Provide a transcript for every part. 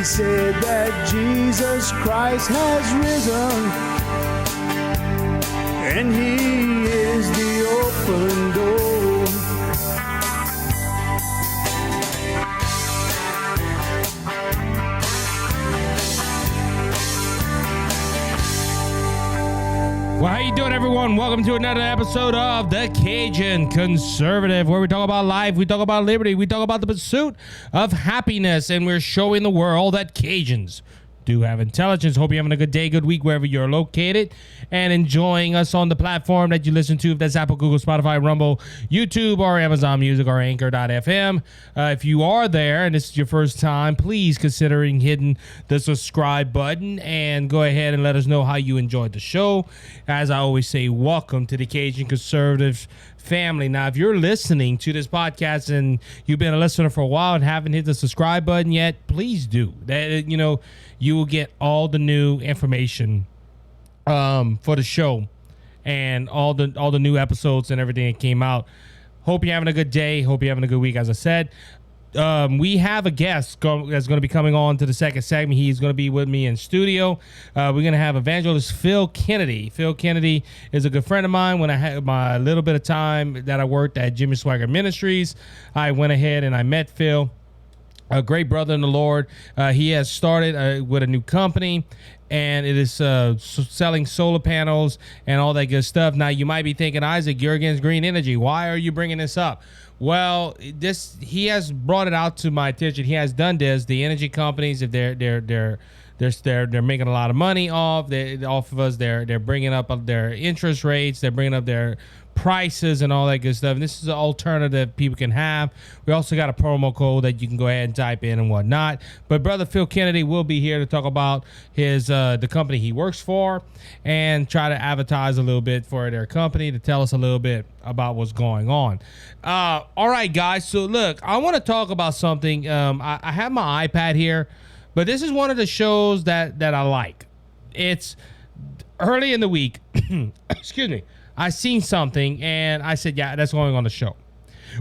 He said that Jesus Christ has risen, and He is the open door. Well, how you doing, everyone? Welcome to another episode of the Cajun Conservative, where we talk about life, we talk about liberty, we talk about the pursuit of happiness, and we're showing the world that Cajuns do have intelligence. Hope you're having a good day, good week, wherever you're located, and enjoying us on the platform that you listen to. If that's Apple, Google, Spotify, Rumble, YouTube, or Amazon Music, or Anchor.fm. If you are there and this is your first time, please consider hitting the subscribe button and go ahead and let us know how you enjoyed the show. As I always say, welcome to the Cajun Conservative family. Now, if you're listening to this podcast and you've been a listener for a while and haven't hit the subscribe button yet, please do. That, you will get all the new information for the show and all the new episodes and everything that came out. Hope you're having a good day. Hope you're having a good week. As I said, we have a guest that's going to be coming on to the second segment. He's going to be with me in studio. We're going to have evangelist Phil Kennedy. Phil Kennedy is a good friend of mine. When I had my little bit of time that I worked at Jimmy Swagger Ministries, I went ahead and I met Phil. A great brother in the Lord. He has started with a new company, and it is selling solar panels and all that good stuff. Now, you might be thinking, Isaac, you're against green energy. Why are you bringing this up? Well, he has brought it out to my attention. He has done this. The energy companies, if they're making a lot of money off of us, they're bringing up their interest rates. They're bringing up their prices and all that good stuff. And this is an alternative people can have. We also got a promo code that you can go ahead and type in and whatnot. But brother Phil Kennedy will be here to talk about his the company he works for and try to advertise a little bit for their company, to tell us a little bit about what's going on. All right, guys. So look, I want to talk about something. I have my iPad here, but this is one of the shows that I like. It's early in the week. Excuse me. I seen something and I said, yeah, that's going on the show.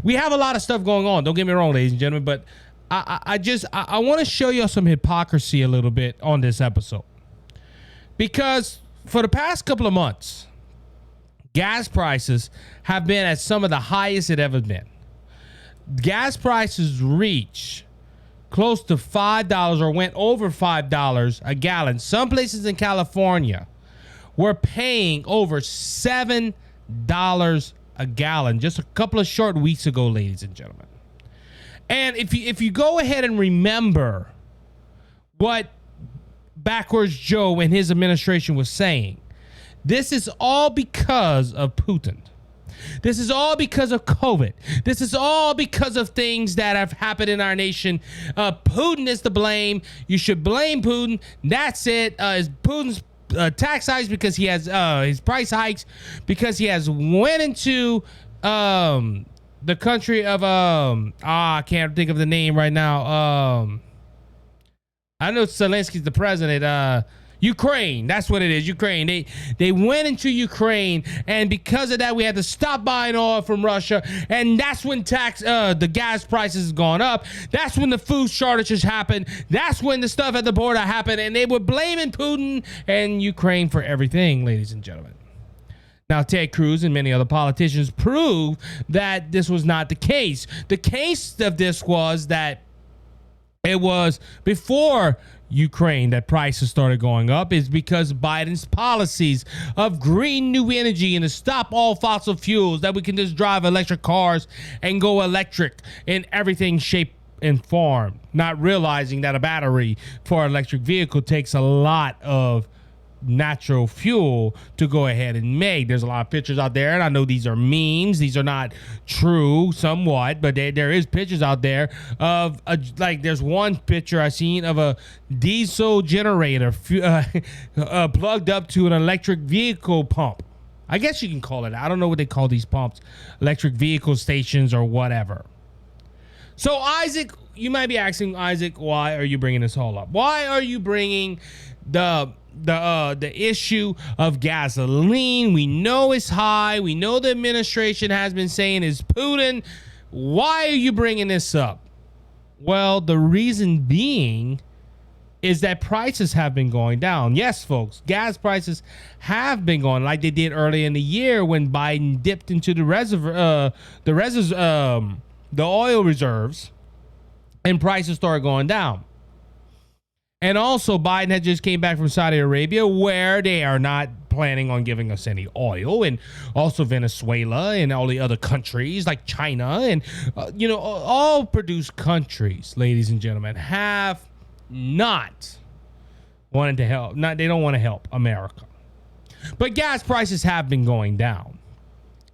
We have a lot of stuff going on. Don't get me wrong, ladies and gentlemen, but I want to show you some hypocrisy a little bit on this episode. Because for the past couple of months, gas prices have been at some of the highest it ever been. Gas prices reach close to $5 or went over $5 a gallon. Some places in California we're paying over $7 a gallon just a couple of short weeks ago, ladies and gentlemen. And if you go ahead and remember what Backwards Joe and his administration was saying, this is all because of Putin. This is all because of COVID. This is all because of things that have happened in our nation. Putin is to blame. You should blame Putin. That's it. It's Putin's tax hikes because he has his price hikes because he has went into the country of I can't think of the name right now. I know Zelensky's the president. Ukraine, that's what it is. Ukraine. They went into Ukraine, and because of that, we had to stop buying oil from Russia, and that's when the gas prices has gone up. That's when the food shortages happened. That's when the stuff at the border happened, and they were blaming Putin and Ukraine for everything, ladies and gentlemen. Now, Ted Cruz and many other politicians proved that this was not the case. The case of this was that it was before Ukraine that prices started going up is because Biden's policies of green new energy and to stop all fossil fuels, that we can just drive electric cars and go electric in everything, shape, and form, not realizing that a battery for an electric vehicle takes a lot of natural fuel to go ahead and make. There's a lot of pictures out there, and I know these are memes. These are not true somewhat, but there is pictures out there of like there's one picture I seen of a diesel generator plugged up to an electric vehicle pump. I guess you can call it. I don't know what they call these pumps, electric vehicle stations or whatever. So Isaac, you might be asking, Isaac, why are you bringing this all up? Why are you bringing the issue of gasoline? We know it's high. We know the administration has been saying it's Putin. Why are you bringing this up? Well, the reason being is that prices have been going down. Yes, folks, gas prices have been going like they did early in the year when Biden dipped into the oil reserves, and prices started going down. And also, Biden had just came back from Saudi Arabia, where they are not planning on giving us any oil, and also Venezuela and all the other countries like China and, all produced countries, ladies and gentlemen, have not wanted to help. They don't want to help America. But gas prices have been going down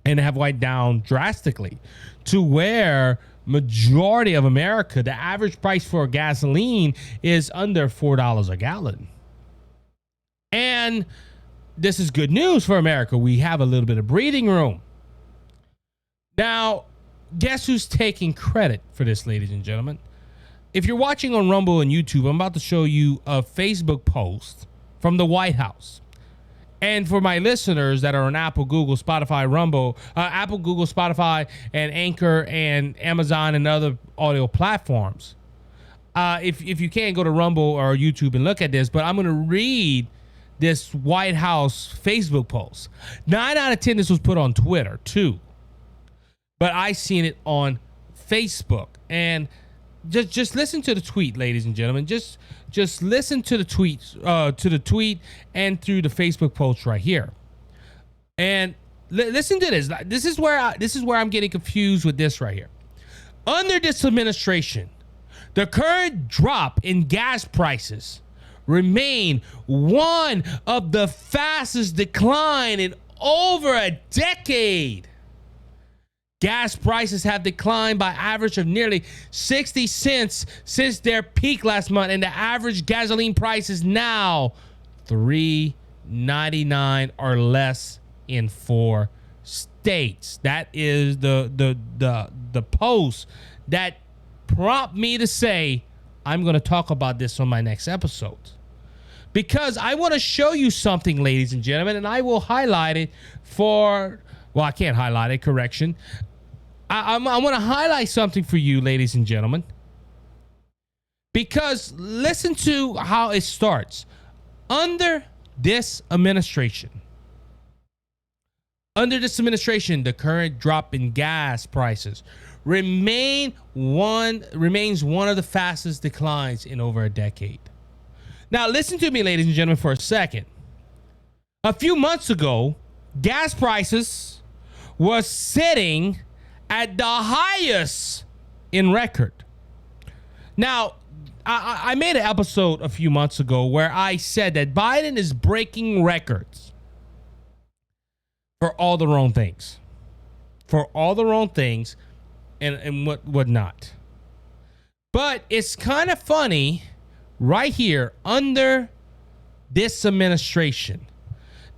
and have went down drastically to where majority of America, the average price for gasoline is under $4 a gallon. And this is good news for America. We have a little bit of breathing room. Now, guess who's taking credit for this, ladies and gentlemen? If you're watching on Rumble and YouTube, I'm about to show you a Facebook post from the White House. And for my listeners that are on Apple, Google, Spotify, and Anchor and Amazon and other audio platforms, if you can't go to Rumble or YouTube and look at this, but I'm going to read this White House Facebook post. 9 out of 10, this was put on Twitter too, but I seen it on Facebook. And just listen to the tweet, ladies and gentlemen. Just listen to the tweet, and through the Facebook post right here, and listen to this. This is where I'm getting confused with this right here. Under this administration, the current drop in gas prices remain one of the fastest decline in over a decade. Gas prices have declined by average of nearly 60 cents since their peak last month, and the average gasoline price is now $3.99 or less in 4 states. That is the post that prompt me to say I'm going to talk about this on my next episode, because I want to show you something, ladies and gentlemen, and I will highlight it for. Well, I can't highlight it. Correction. I want to highlight something for you, ladies and gentlemen, because listen to how it starts. Under this administration, the current drop in gas prices remains one of the fastest declines in over a decade. Now, listen to me, ladies and gentlemen, for a second. A few months ago, gas prices was sitting at the highest in record. Now, I made an episode a few months ago where I said that Biden is breaking records for all the wrong things. And what not. But it's kind of funny right here under this administration.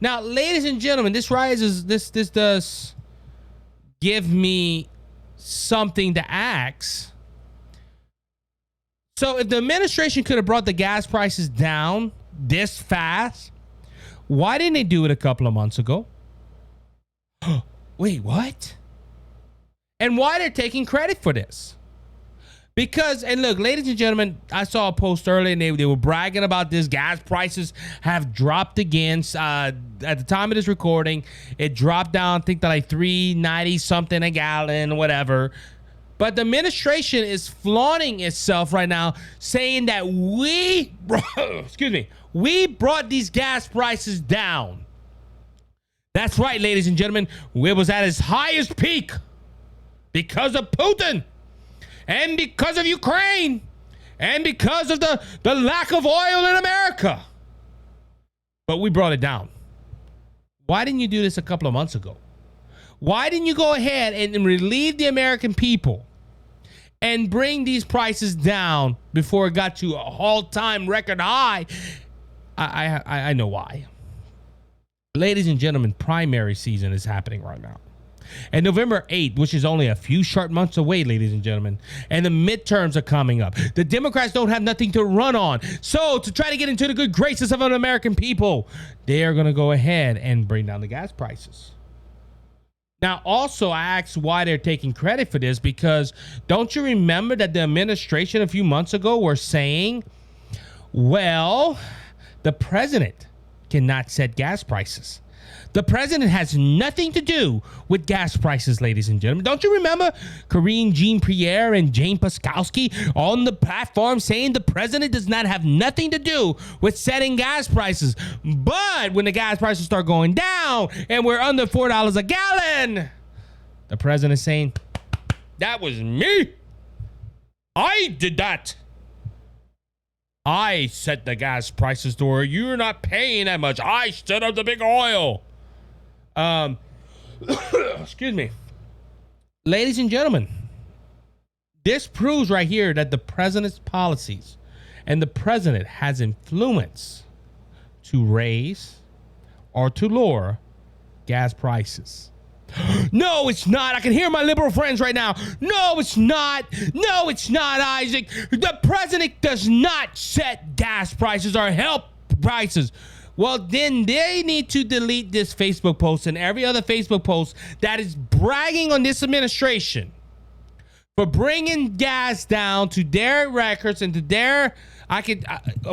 Now, ladies and gentlemen, this does give me something to ask. So if the administration could have brought the gas prices down this fast, why didn't they do it a couple of months ago? Wait, what? And why they're taking credit for this? Because, and look, ladies and gentlemen, I saw a post earlier and they were bragging about this. Gas prices have dropped again. At the time of this recording, it dropped down, I think, to like $3.90 something a gallon, whatever. But the administration is flaunting itself right now, saying that we brought these gas prices down. That's right, ladies and gentlemen. It was at its highest peak because of Putin. And because of Ukraine, and because of the lack of oil in America. But we brought it down. Why didn't you do this a couple of months ago? Why didn't you go ahead and relieve the American people and bring these prices down before it got to a all-time record high? I know why. Ladies and gentlemen, primary season is happening right now. And November 8th, which is only a few short months away, ladies and gentlemen, and the midterms are coming up. The Democrats don't have nothing to run on. So to try to get into the good graces of an American people, they are going to go ahead and bring down the gas prices. Now, also, I asked why they're taking credit for this, because don't you remember that the administration a few months ago were saying Well, the president cannot set gas prices. The president has nothing to do with gas prices, ladies and gentlemen. Don't you remember Karine Jean-Pierre and Jane Paskowski on the platform saying the president does not have nothing to do with setting gas prices? But when the gas prices start going down and we're under $4 a gallon, the president is saying, that was me. I did that. I set the gas prices to where you're not paying that much. I set up the big oil. Excuse me. Ladies and gentlemen, this proves right here that the president's policies and the president has influence to raise or to lower gas prices. No, it's not. I can hear my liberal friends right now. No, it's not. No, it's not, Isaac. The president does not set gas prices or help prices. Well, then they need to delete this Facebook post and every other Facebook post that is bragging on this administration for bringing gas down to their records and to their,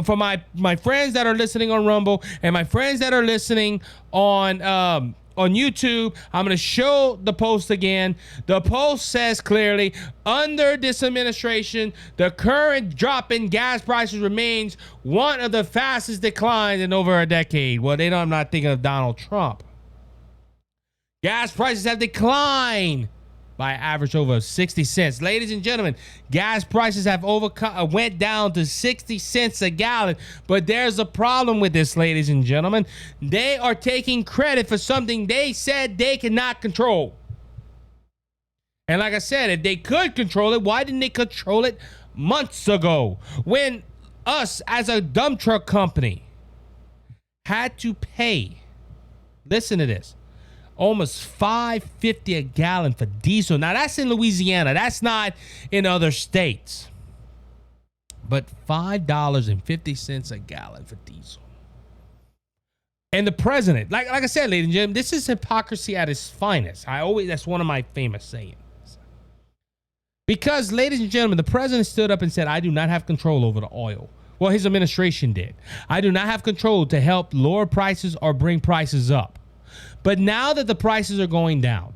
for my friends that are listening on Rumble and my friends that are listening on YouTube, I'm going to show the post again. The post says clearly, under this administration, the current drop in gas prices remains one of the fastest declines in over a decade. Well, I'm not thinking of Donald Trump. Gas prices have declined by average over 60 cents. Ladies and gentlemen, gas prices have went down to 60 cents a gallon. But there's a problem with this, ladies and gentlemen. They are taking credit for something they said they cannot control. And like I said, if they could control it, why didn't they control it months ago? When us as a dump truck company had to pay, listen to this, almost $5.50 a gallon for diesel. Now that's in Louisiana. That's not in other states. But $5.50 a gallon for diesel. And the president, like I said, ladies and gentlemen, this is hypocrisy at its finest. That's one of my famous sayings. Because, ladies and gentlemen, the president stood up and said, I do not have control over the oil. Well, his administration did. I do not have control to help lower prices or bring prices up. But now that the prices are going down,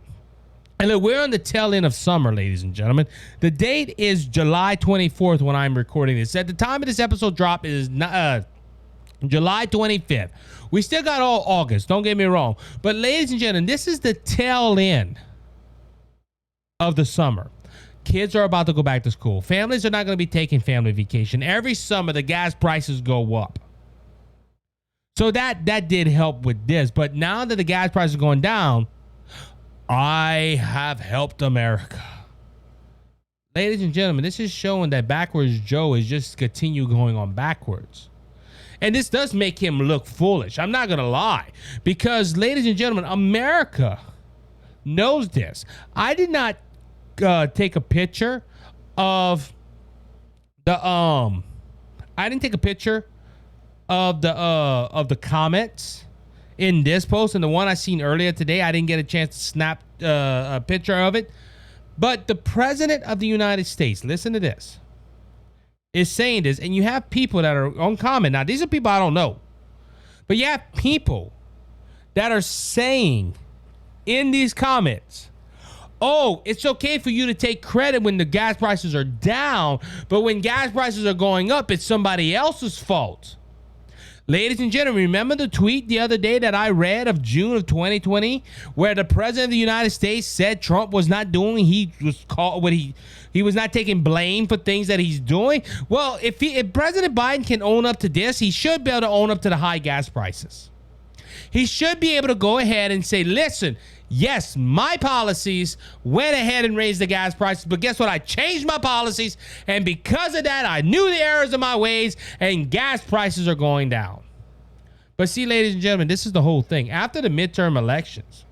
and look, we're on the tail end of summer, ladies and gentlemen. The date is July 24th when I'm recording this. At the time of this episode drop is July 25th. We still got all August, don't get me wrong. But ladies and gentlemen, this is the tail end of the summer. Kids are about to go back to school. Families are not going to be taking family vacation. Every summer, the gas prices go up. So that did help with this. But now that the gas price is going down, I have helped America. Ladies and gentlemen, this is showing that backwards Joe is just continue going on backwards. And this does make him look foolish. I'm not going to lie. Because, ladies and gentlemen, America knows this. I did not take a picture of the I didn't take a picture of the comments in this post, and the one I seen earlier today, I didn't get a chance to snap a picture of it. But the president of the United States, listen to this, is saying this, and you have people that are on comment. Now, these are people I don't know, but you have people that are saying in these comments, oh, it's okay for you to take credit when the gas prices are down, but when gas prices are going up, it's somebody else's fault. Ladies and gentlemen, remember the tweet the other day that I read of June of 2020, where the president of the United States said Trump was not doing, he was not taking blame for things that he's doing. Well, if President Biden can own up to this, he should be able to own up to the high gas prices. He should be able to go ahead and say, listen, yes, my policies went ahead and raised the gas prices, but guess what? I changed my policies, and because of that, I knew the errors of my ways, and gas prices are going down. But see, ladies and gentlemen, this is the whole thing. After the midterm elections,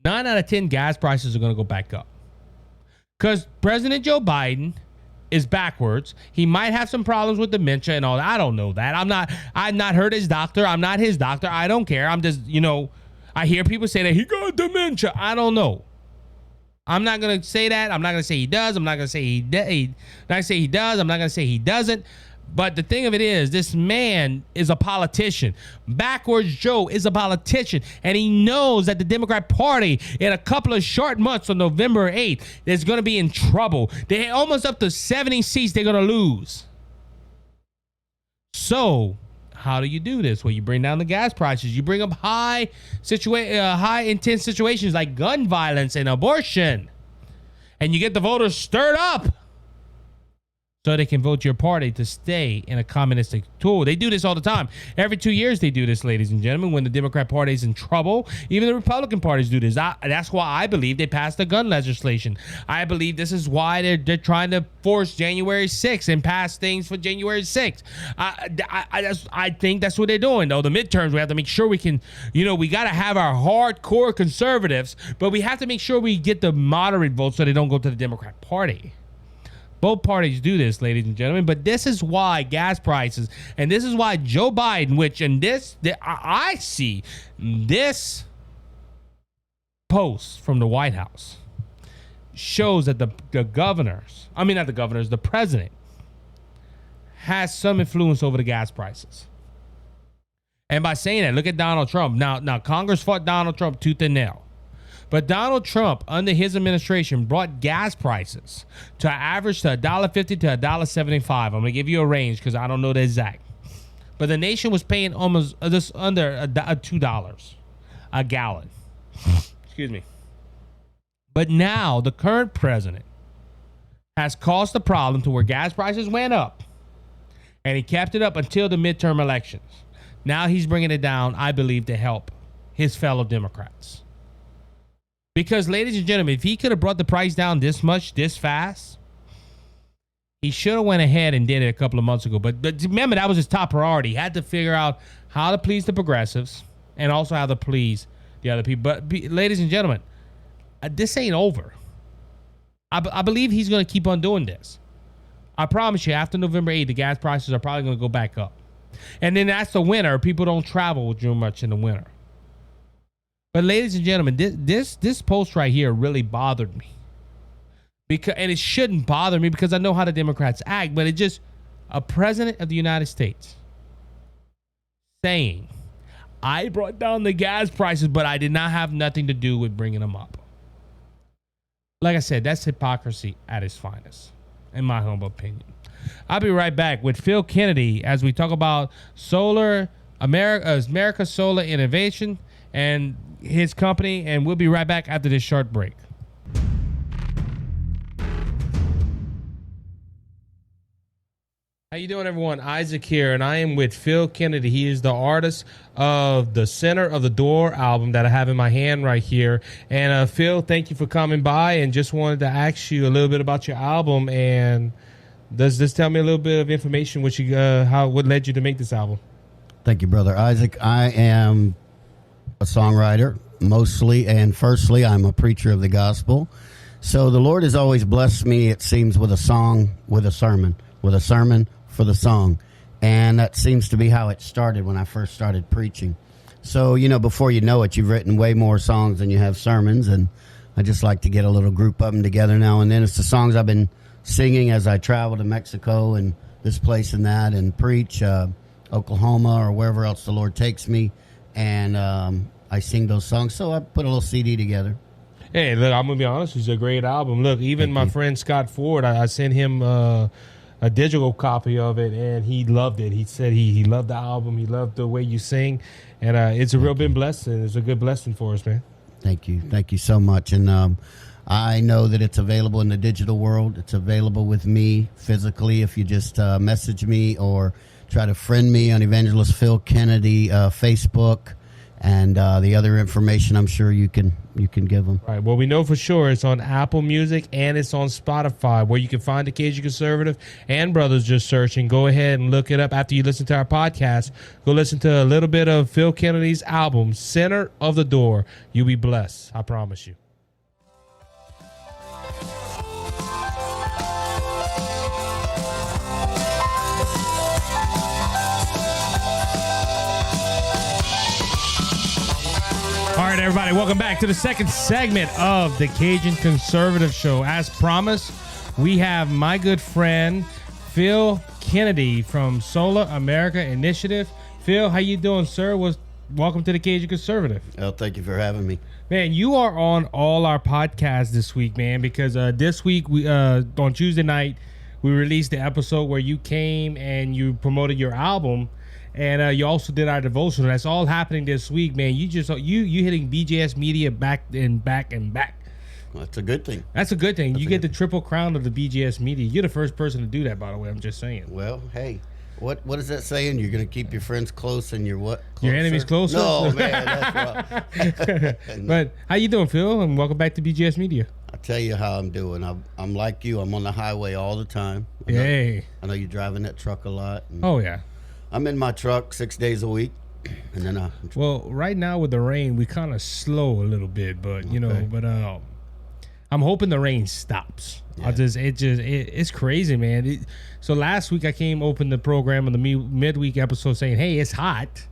9 out of 10 gas prices are going to go back up. Because President Joe Biden is backwards. He might have some problems with dementia and all that. I don't know that. I've not heard his doctor. I'm not his doctor. I don't care. I'm just, I hear people say that he got dementia. I don't know. I'm not going to say that. I'm not going to say he does. I'm not going to say he does. I'm not going to say he doesn't. But the thing of it is, this man is a politician. Backwards Joe is a politician. And he knows that the Democrat Party, in a couple of short months on November 8th, is going to be in trouble. They're almost up to 70 seats they're going to lose. So, how do you do this? Well, you bring down the gas prices. You bring up high intense situations like gun violence and abortion. And you get the voters stirred up so they can vote your party to stay in a communistic tool. They do this all the time. Every 2 years they do this, ladies and gentlemen, when the Democrat Party is in trouble. Even the Republican parties do this. That's why I believe they passed the gun legislation. I believe this is why they're trying to force January 6th and pass things for January 6th. I think that's what they're doing, though. The midterms, we have to make sure we can, we got to have our hardcore conservatives, but we have to make sure we get the moderate votes so they don't go to the Democrat Party. Both parties do this, ladies and gentlemen, but this is why gas prices, and this is why Joe Biden, I see this post from the White House shows that the president has some influence over the gas prices. And by saying that, look at Donald Trump. Now Congress fought Donald Trump tooth and nail. But Donald Trump, under his administration, brought gas prices to average to $1.50 to $1.75. I'm going to give you a range because I don't know the exact. But the nation was paying almost just under $2 a gallon. Excuse me. But now the current president has caused the problem to where gas prices went up. And he kept it up until the midterm elections. Now he's bringing it down, I believe, to help his fellow Democrats. Because, ladies and gentlemen, if he could have brought the price down this much, this fast, he should have went ahead and did it a couple of months ago. But remember, that was his top priority. He had to figure out how to please the progressives and also how to please the other people. But, ladies and gentlemen, this ain't over. I believe he's going to keep on doing this. I promise you, after November 8th, the gas prices are probably going to go back up. And then that's the winter. People don't travel too much in the winter. But ladies and gentlemen, this post right here really bothered me. And it shouldn't bother me because I know how the Democrats act, but it's just a president of the United States saying, I brought down the gas prices, but I did not have nothing to do with bringing them up. Like I said, that's hypocrisy at its finest, in my humble opinion. I'll be right back with Phil Kennedy as we talk about America's Solar Innovation and his company, and we'll be right back after this short break. How you doing, everyone? Isaac here, and I am with Phil Kennedy. He is the artist of the Center of the Door album that I have in my hand right here. And Phil, thank you for coming by, and just wanted to ask you a little bit about your album. And does this tell me a little bit of information what led you to make this album? Thank you, brother Isaac. I am a songwriter mostly, and firstly, I'm a preacher of the gospel. So the Lord has always blessed me, it seems, with a song, with a sermon for the song. And that seems to be how it started when I first started preaching. So, before you know it, you've written way more songs than you have sermons, and I just like to get a little group of them together now and then. It's the songs I've been singing as I travel to Mexico and this place and that, and preach Oklahoma or wherever else the Lord takes me. And I sing those songs, so I put a little CD together. Hey, look, I'm going to be honest, it's a great album. Look, even my friend Scott Ford, I sent him a digital copy of it, and he loved it. He said he loved the album. He loved the way you sing, and it's a real big blessing. It's a good blessing for us, man. Thank you. Thank you so much. And I know that it's available in the digital world. It's available with me physically if you just message me or try to friend me on Evangelist Phil Kennedy Facebook. And the other information, I'm sure you can give them. Right. Well, we know for sure it's on Apple Music and it's on Spotify, where you can find the Cajun Conservative and Brothers Just Searching. Go ahead and look it up after you listen to our podcast. Go listen to a little bit of Phil Kennedy's album, Center of the Door. You'll be blessed. I promise you. All right, everybody, welcome back to the second segment of the Cajun Conservative Show. As promised, we have my good friend Phil Kennedy from Solar America Initiative. Phil, how you doing, sir? Welcome to the Cajun Conservative. Oh, thank you for having me. Man, you are on all our podcasts this week, man, because this week we on Tuesday night we released the episode where you came and you promoted your album, and you also did our devotional. That's all happening this week, man. You hitting BJS Media back and back and back. Well, that's a good thing. That's a good thing. You get the triple crown of the BJS Media. You're the first person to do that, by the way. I'm just saying. Well, hey, what is that saying? You're going to keep your friends close and your what? Your enemies closer? No, man, that's wrong. But how you doing, Phil? And welcome back to BJS Media. I'll tell you how I'm doing. I'm like you. I'm on the highway all the time. Yay. I know you're driving that truck a lot. Oh, yeah. I'm in my truck 6 days a week. And then well, right now with the rain, we kind of slow a little bit, but I'm hoping the rain stops. Yeah. It's crazy, man. So last week I opened the program on the midweek episode saying, hey, it's hot.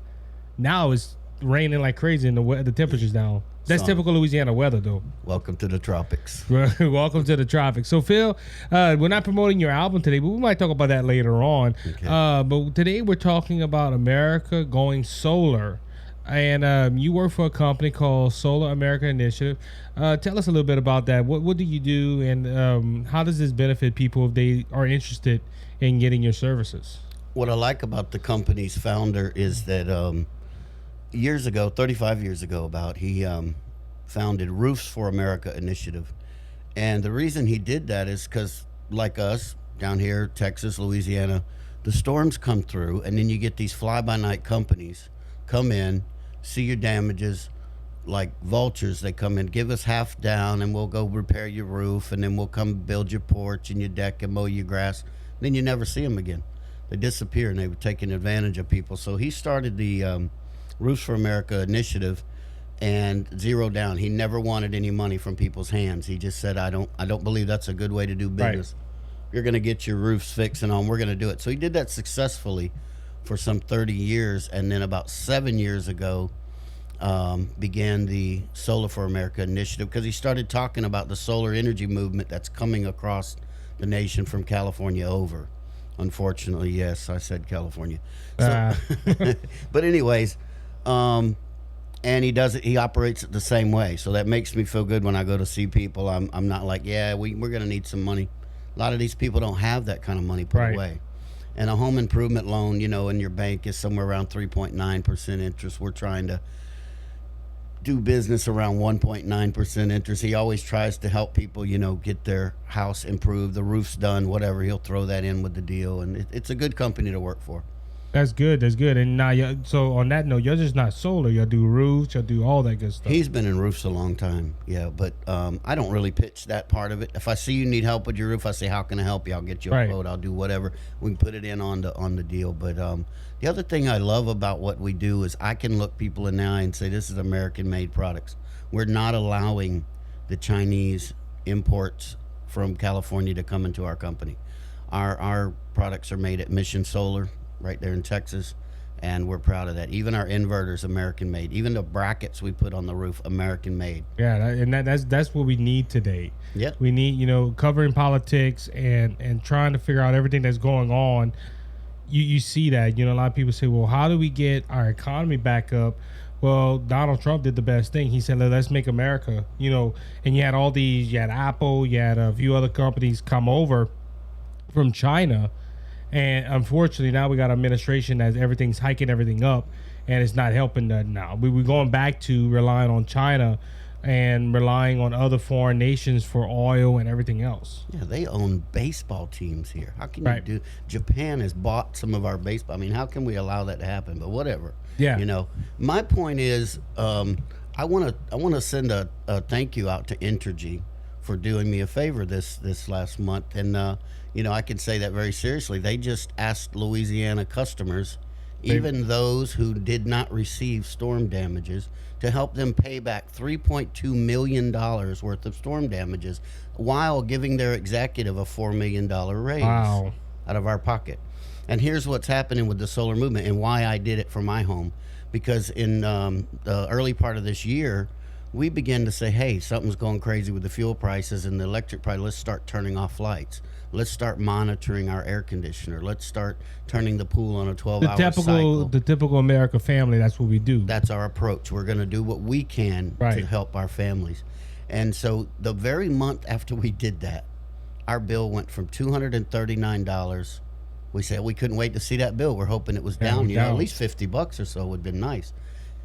Now it's raining like crazy and the temperature's down. That's typical Louisiana weather, though. Welcome to the tropics. Welcome to the tropics. So, Phil, we're not promoting your album today, but we might talk about that later on. Okay. But today we're talking about America going solar. And you work for a company called Solar America Initiative. Tell us a little bit about that. What do you do, and how does this benefit people if they are interested in getting your services? What I like about the company's founder is that years ago, 35 years ago he founded Roofs for America Initiative. And the reason he did that is because, like us, down here, Texas, Louisiana, the storms come through, and then you get these fly-by-night companies come in, see your damages, like vultures. They come in, give us half down, and we'll go repair your roof, and then we'll come build your porch and your deck and mow your grass. Then you never see them again. They disappear, and they were taking advantage of people. So he started the Roofs for America Initiative and zero down. He never wanted any money from people's hands. He just said, I don't believe that's a good way to do business. Right. You're going to get your roofs fixed and on. We're going to do it. So he did that successfully for some 30 years, and then about 7 years ago began the Solar for America Initiative, because he started talking about the solar energy movement that's coming across the nation from California over. Unfortunately, yes, I said California. So, but anyways, and he operates it the same way. So that makes me feel good when I go to see people. I'm not like, we're going to need some money. A lot of these people don't have that kind of money put away. And a home improvement loan, in your bank is somewhere around 3.9% interest. We're trying to do business around 1.9% interest. He always tries to help people, get their house improved, the roof's done, whatever. He'll throw that in with the deal, and it's a good company to work for. That's good. And now, so on that note, you're just not solar. You'll do roofs. You'll do all that good stuff. He's been in roofs a long time, but I don't really pitch that part of it. If I see you need help with your roof, I say, how can I help you? I'll get you a quote. I'll do whatever. We can put it in on the deal. But the other thing I love about what we do is I can look people in the eye and say, this is American-made products. We're not allowing the Chinese imports from California to come into our company. Our products are made at Mission Solar, right there in Texas, and we're proud of that. Even our inverters, American made. Even the brackets we put on the roof, American made. Yeah, that's what we need today. Yeah, we need covering politics and trying to figure out everything that's going on. You see that a lot of people say, well, how do we get our economy back up? Well, Donald Trump did the best thing. He said, let's make America. And you had Apple, you had a few other companies come over from China. And unfortunately, now we got an administration that everything's hiking everything up, and it's not helping that now. We're going back to relying on China and relying on other foreign nations for oil and everything else. Yeah, they own baseball teams here. How can you do? Japan has bought some of our baseball. I mean, how can we allow that to happen? But whatever. Yeah. My point is, I want to send a thank you out to Entergy for doing me a favor this last month, and I can say that very seriously. They just asked Louisiana customers, even those who did not receive storm damages, to help them pay back $3.2 million worth of storm damages while giving their executive a $4 million raise out of our pocket. And here's what's happening with the solar movement and why I did it for my home. Because in the early part of this year, we began to say, hey, something's going crazy with the fuel prices and the electric price. Let's start turning off lights. Let's start monitoring our air conditioner. Let's start turning the pool on a 12-hour cycle. The typical American family, that's what we do. That's our approach. We're going to do what we can to help our families. And so the very month after we did that, our bill went from $239. We said we couldn't wait to see that bill. We're hoping it was down. At least $50 or so would have been nice.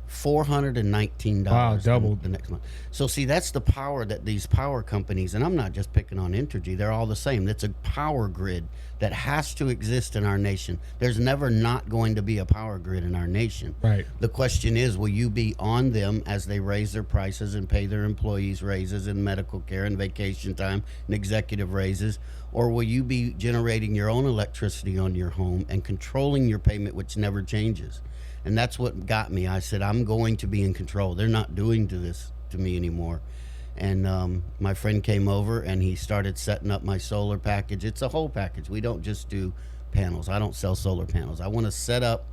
$419. Wow, doubled the next month. So see, that's the power that these power companies, and I'm not just picking on Entergy, they're all the same. It's a power grid that has to exist in our nation. There's never not going to be a power grid in our nation. Right. The question is, will you be on them as they raise their prices and pay their employees raises and medical care and vacation time and executive raises, or will you be generating your own electricity on your home and controlling your payment, which never changes? And that's what got me. I said, I'm going to be in control. They're not doing this to me anymore. And my friend came over and he started setting up my solar package. It's a whole package. We don't just do panels. I don't sell solar panels. I want to set up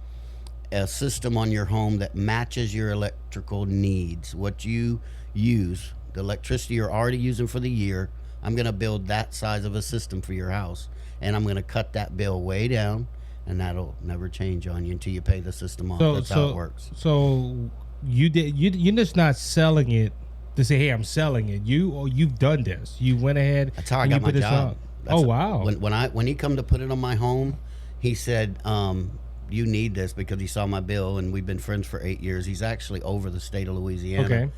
a system on your home that matches your electrical needs, what you use, the electricity you're already using for the year. I'm going to build that size of a system for your house, and I'm going to cut that bill way down. And that'll never change on you until you pay the system off. That's how it works. So you're just not selling it to say, hey, I'm selling it. You've done this. You went ahead. That's how I got my job. Wow. When he come to put it on my home, he said, you need this, because he saw my bill, and we've been friends for 8 years. He's actually over the state of Louisiana. Okay.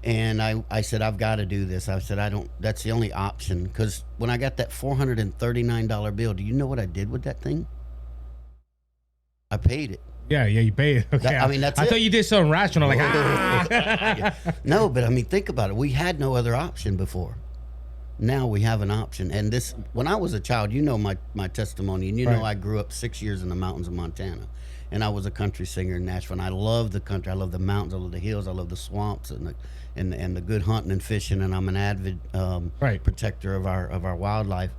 And I said, I've got to do this. I said, that's the only option. Because when I got that $439 bill, do you know what I did with that thing? I paid it. Yeah, you paid it. Okay. That's I it. thought you did something rational, like No, but think about it. We had no other option before. Now we have an option. And this, when I was a child, my testimony, and know I grew up 6 years in the mountains of Montana, and I was a country singer in Nashville. And I love the country. I love the mountains. I love the hills. I love the swamps and the good hunting and fishing. And I'm an avid protector of our wildlife.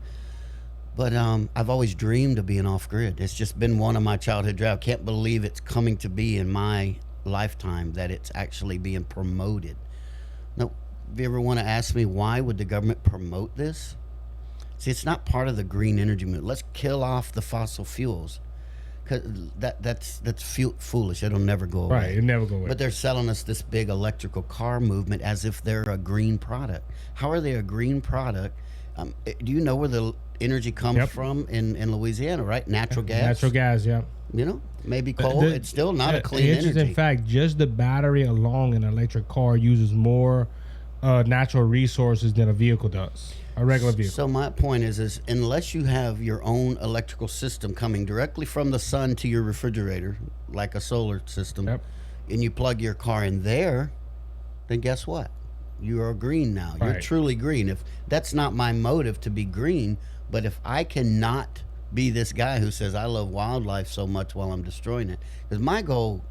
But I've always dreamed of being off-grid. It's just been one of my childhood dreams. I can't believe it's coming to be in my lifetime, that it's actually being promoted. Now, if you ever want to ask me, why would the government promote this? See, it's not part of the green energy movement. Let's kill off the fossil fuels. Cause that's foolish. It'll never go away. Right, it'll never go away. But they're selling us this big electrical car movement as if they're a green product. How are they a green product? Do you know where the energy comes from in Louisiana, right? Natural gas. Natural gas, yeah. Maybe coal. It's still not a clean energy. In fact, just the battery alone in an electric car uses more natural resources than a vehicle does, a regular vehicle. So my point is unless you have your own electrical system coming directly from the sun to your refrigerator, like a solar system, and you plug your car in there, then guess what? You are green now. You're truly green. If that's not my motive to be green, but if I cannot be this guy who says I love wildlife so much while I'm destroying it, because my goal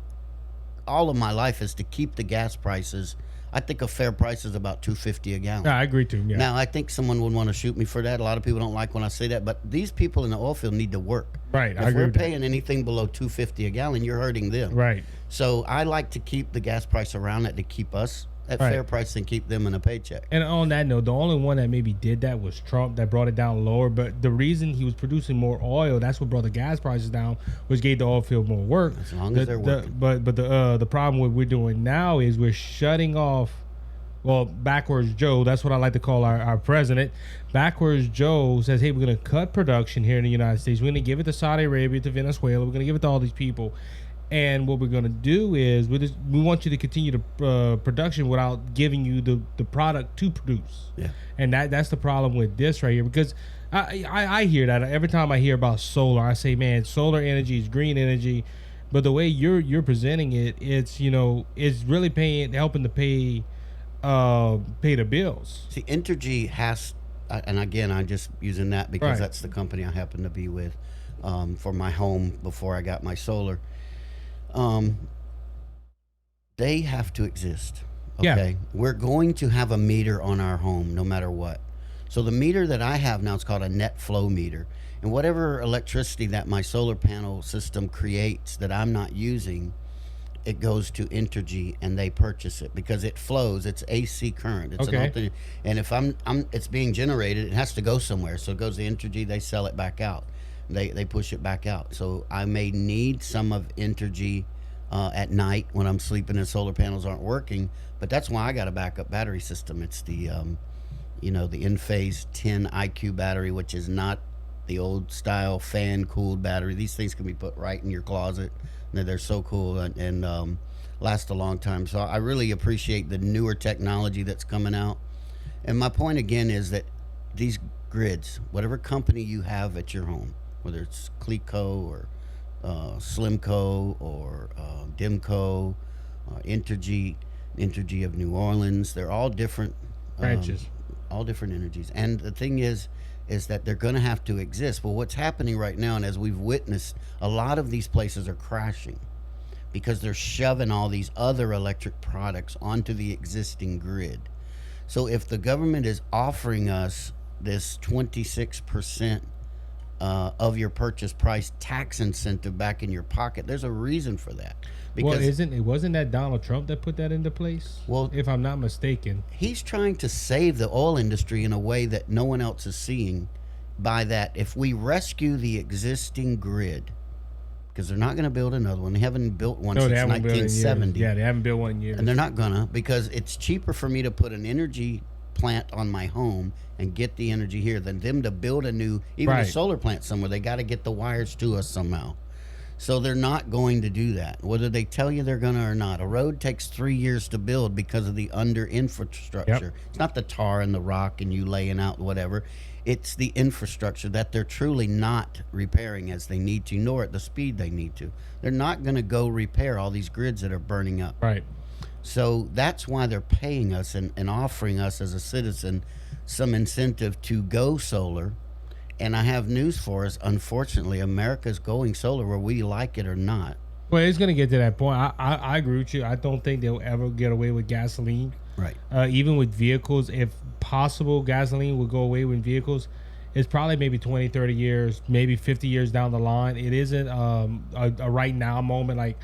all of my life is to keep the gas prices. I think a fair price is about $2.50 a gallon. Yeah, I agree too. Yeah. Now I think someone would want to shoot me for that. A lot of people don't like when I say that, but these people in the oil field need to work. Right. If we're paying anything below $2.50 a gallon, you're hurting them. Right. So I like to keep the gas price around that to keep us at fair price and keep them in a paycheck. And on that note, the only one that maybe did that was Trump, that brought it down lower. But the reason he was producing more oil, that's what brought the gas prices down, which gave the oil field more work. As long as they're working. But the problem what we're doing now is we're shutting off. Well, Backwards Joe, that's what I like to call our president. Backwards Joe says, hey, we're going to cut production here in the United States. We're going to give it to Saudi Arabia, to Venezuela. We're going to give it to all these people. And what we're going to do is we want you to continue the production without giving you the product to produce. Yeah. And that's the problem with this right here, because I hear that every time I hear about solar. I say, man, solar energy is green energy. But the way you're presenting it, it's really helping to pay the bills. See, Entergy has, and again, I'm just using that because that's the company I happen to be with for my home before I got my solar. They have to exist. Okay. Yeah. We're going to have a meter on our home no matter what. So the meter that I have now is called a net flow meter. And whatever electricity that my solar panel system creates that I'm not using, it goes to Entergy and they purchase it because it flows. It's AC current. It's Okay. an alternate. And if it's being generated, it has to go somewhere. So it goes to Entergy. They sell it back out. They push it back out. So I may need some of Entergy at night when I'm sleeping and solar panels aren't working. But that's why I got a backup battery system. It's the the in-phase 10 IQ battery, which is not the old style fan cooled battery. These things can be put right in your closet. They're so cool and last a long time. So I really appreciate the newer technology that's coming out. And my point again is that these grids, whatever company you have at your home, whether it's Cleco or Slimco or Dimco, Entergy of New Orleans, they're all different Branches. all different energies. And the thing is that they're going to have to exist. Well, what's happening right now, and as we've witnessed, a lot of these places are crashing because they're shoving all these other electric products onto the existing grid. So if the government is offering us this 26% of your purchase price tax incentive back in your pocket, there's a reason for that. Because wasn't that Donald Trump that put that into place? Well, if I'm not mistaken, he's trying to save the oil industry in a way that no one else is seeing. By that, if we rescue the existing grid, because they're not going to build another one. They haven't built one since 1970. Yeah, they haven't built one in years. And they're not gonna, because it's cheaper for me to put an energy plant on my home and get the energy here than them to build a new, even a Right. solar plant somewhere. They got to get the wires to us somehow. So they're not going to do that, whether they tell you they're gonna or not. A road takes 3 years to build because of the under infrastructure. Yep. It's not the tar and the rock and you laying out whatever. It's the infrastructure that they're truly not repairing as they need to, nor at the speed they need to. They're not going to go repair all these grids that are burning up. Right. So that's why they're paying us and offering us as a citizen some incentive to go solar. And I have news for us. Unfortunately, America's going solar whether we like it or not. Well, it's going to get to that point. I agree with you. I don't think they'll ever get away with gasoline. Right. Even with vehicles, if possible, gasoline will go away with vehicles. It's probably maybe 20, 30 years, maybe 50 years down the line. It isn't a right now moment like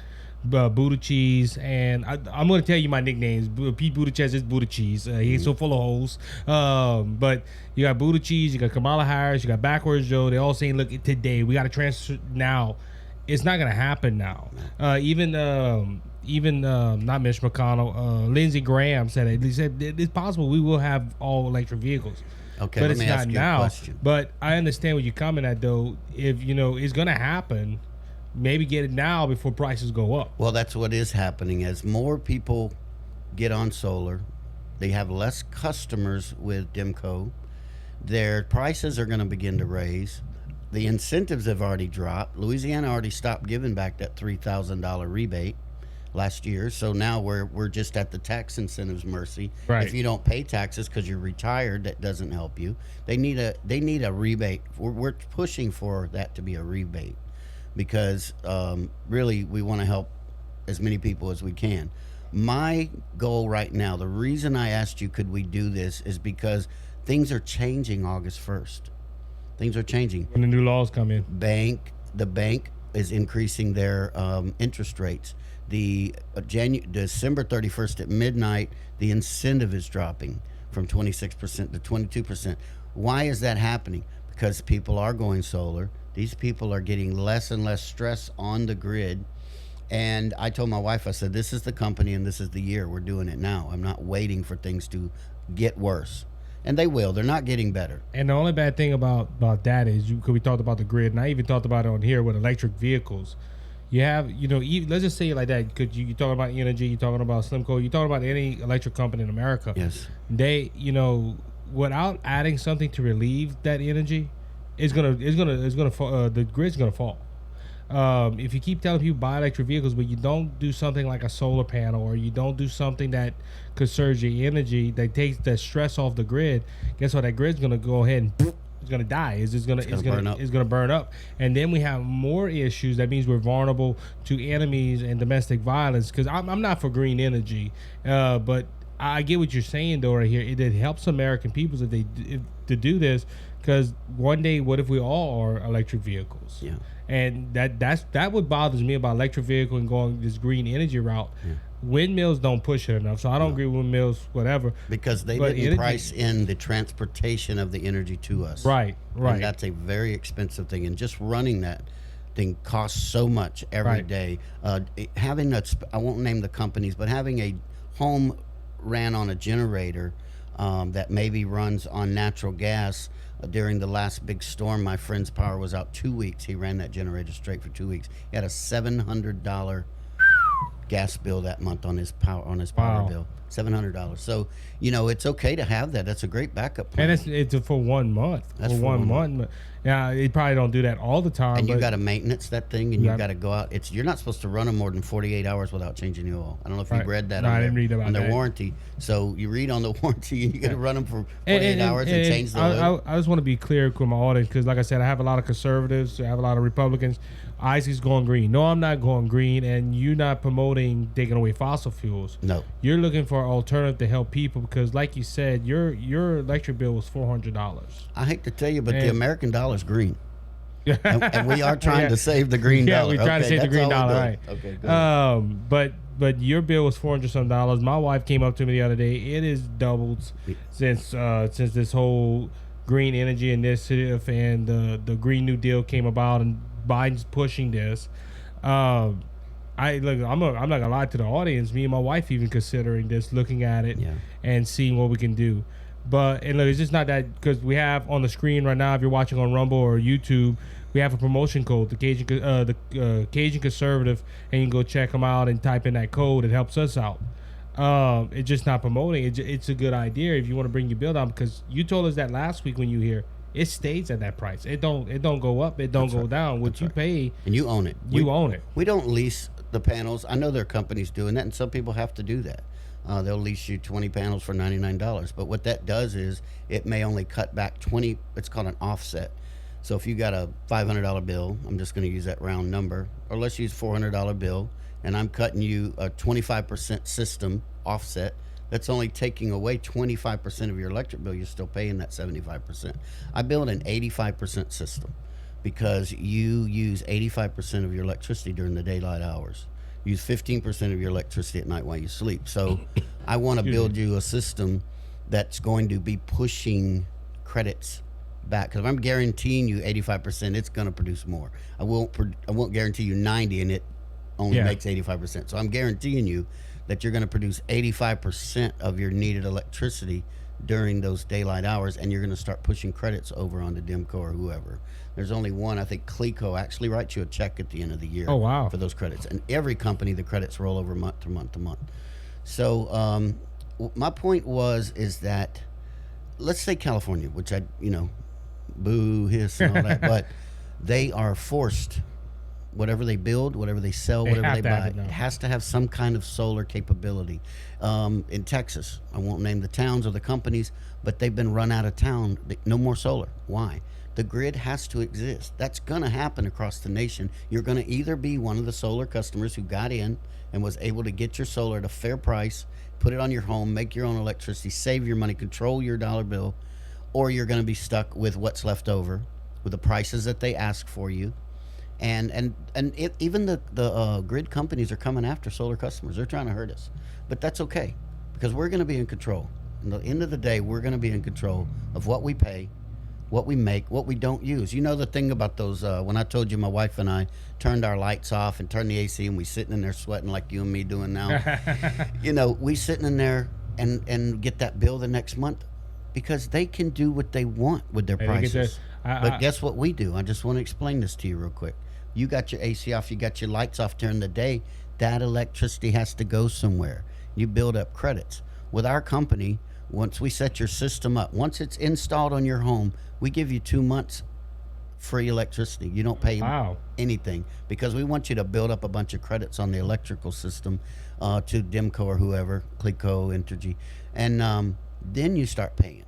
Buddha Cheese. And I'm going to tell you my nicknames. Pete Buttigieg is Buddha Cheese. He's so full of holes. But you got Buddha Cheese, you got Kamala Harris, you got Backwards Joe. They all saying, look, today, we got to transfer now. It's not going to happen now. Even not Mitch McConnell, Lindsey Graham said it. He said it's possible we will have all electric vehicles. Okay, but let it's me not ask you now. a question. But I understand what you're coming at, though. If it's going to happen, maybe get it now before prices go up. Well, that's what is happening. As more people get on solar, they have less customers with Dimco. Their prices are going to begin to raise. The incentives have already dropped. Louisiana already stopped giving back that $3,000 rebate last year. So now we're just at the tax incentives mercy. Right. If you don't pay taxes because you're retired, that doesn't help you. They need a rebate. We're pushing for that to be a rebate because really we want to help as many people as we can. My goal right now, the reason I asked you could we do this is because things are changing August 1st. Things are changing. When the new laws come in. The bank is increasing their interest rates. The December 31st at midnight, the incentive is dropping from 26% to 22%. Why is that happening? Because people are going solar. These people are getting less and less stress on the grid. And I told my wife, I said, this is the company and this is the year. We're doing it now. I'm not waiting for things to get worse. And they will. They're not getting better. And the only bad thing about that is, because we talked about the grid, and I even talked about it on here with electric vehicles. You have, let's just say it like that, because you're talking about energy, you're talking about Slimco, you're talking about any electric company in America. Yes. They, without adding something to relieve that energy, the grid's gonna fall. If you keep telling people buy electric vehicles, but you don't do something like a solar panel, or you don't do something that could surge your energy, that takes the stress off the grid, guess what? That grid's gonna go ahead and it's gonna die. It's gonna burn up, and then we have more issues. That means we're vulnerable to enemies and domestic violence. Because I'm not for green energy, but I get what you're saying though right here. It helps American people to do this, because one day, what if we all are electric vehicles? Yeah. And that what bothers me about electric vehicle and going this green energy route. Yeah. Windmills don't push it enough, so I don't agree with windmills, whatever. Because they didn't price in the transportation of the energy to us. Right. And that's a very expensive thing, and just running that thing costs so much every day. Having I won't name the companies, but having a home ran on a generator that maybe runs on natural gas. During the last big storm, my friend's power was out 2 weeks. He ran that generator straight for 2 weeks. He had a $700 gas bill that month on his power bill. $700. So it's okay to have that. That's a great backup plan. And it's for 1 month. That's for 1 month. Yeah, you probably don't do that all the time. And you got to maintenance that thing, and you got to go out. You're not supposed to run them more than 48 hours without changing the oil. I don't know if you read that. I didn't read about on their that. warranty. So you read on the warranty, and you got to run them for 48 hours and change the oil. I just want to be clear with my audience, because like I said, I have a lot of conservatives, I have a lot of Republicans. Isaac's going green. No, I'm not going green, and you're not promoting taking away fossil fuels. No. You're looking for an alternative to help people, because like you said, your electric bill was $400. I hate to tell you, but the American dollar's green. and we are trying to save the green dollar. Yeah, we're trying to save the green dollar, right? Okay, good. But your bill was $400 some. My wife came up to me the other day. It has doubled since this whole green energy initiative and the Green New Deal came about, and Biden's pushing this. I'm not gonna lie to the audience. Me and my wife even considering this, looking at it and seeing what we can do. But look, it's just not that, because we have on the screen right now, if you're watching on Rumble or YouTube, we have a promotion code, the Cajun Conservative, and you can go check them out and type in that code. It helps us out. It's just not promoting. It's a good idea if you want to bring your bill down, because you told us that last week when you were here. It stays at that price. It don't go up. It don't go down. What you pay, and you own it. You own it. We don't lease the panels. I know there are companies doing that, and some people have to do that. They'll lease you 20 panels for $99. But what that does is it may only cut back 20. It's called an offset. So if you got a $500 bill, I'm just going to use that round number, or let's use $400 bill, and I'm cutting you a 25% system offset. That's only taking away 25% of your electric bill. You're still paying that 75%. I build an 85% system, because you use 85% of your electricity during the daylight hours. You use 15% of your electricity at night while you sleep. So I want to build you a system that's going to be pushing credits back, because if I'm guaranteeing you 85%, it's going to produce more. I won't guarantee you 90 and it only makes 85%. So I'm guaranteeing you that you're going to produce 85% of your needed electricity during those daylight hours, and you're going to start pushing credits over onto DIMCO or whoever. There's only one. I think CLECO actually writes you a check at the end of the year. Oh, wow. For those credits. And every company, the credits roll over month to month to month. So my point is that, let's say California, which boo, hiss, and all that, but they are forced. Whatever they build, whatever they sell, whatever they buy, it has to have some kind of solar capability. In Texas, I won't name the towns or the companies, but they've been run out of town. No more solar. Why? The grid has to exist. That's going to happen across the nation. You're going to either be one of the solar customers who got in and was able to get your solar at a fair price, put it on your home, make your own electricity, save your money, control your dollar bill, or you're going to be stuck with what's left over, with the prices that they ask for you. And even the grid companies are coming after solar customers. They're trying to hurt us. But that's okay, because we're going to be in control. At the end of the day, we're going to be in control of what we pay, what we make, what we don't use. You know the thing about those, when I told you my wife and I turned our lights off and turned the AC, and we sitting in there sweating like you and me doing now. We sitting in there and get that bill the next month, because they can do what they want with their prices. But guess what we do? I just want to explain this to you real quick. You got your AC off, you got your lights off during the day. That electricity has to go somewhere. You build up credits. With our company, once we set your system up, once it's installed on your home, we give you 2 months free electricity. You don't pay anything, because we want you to build up a bunch of credits on the electrical system to DIMCO or whoever, CLECO, Entergy, and then you start paying.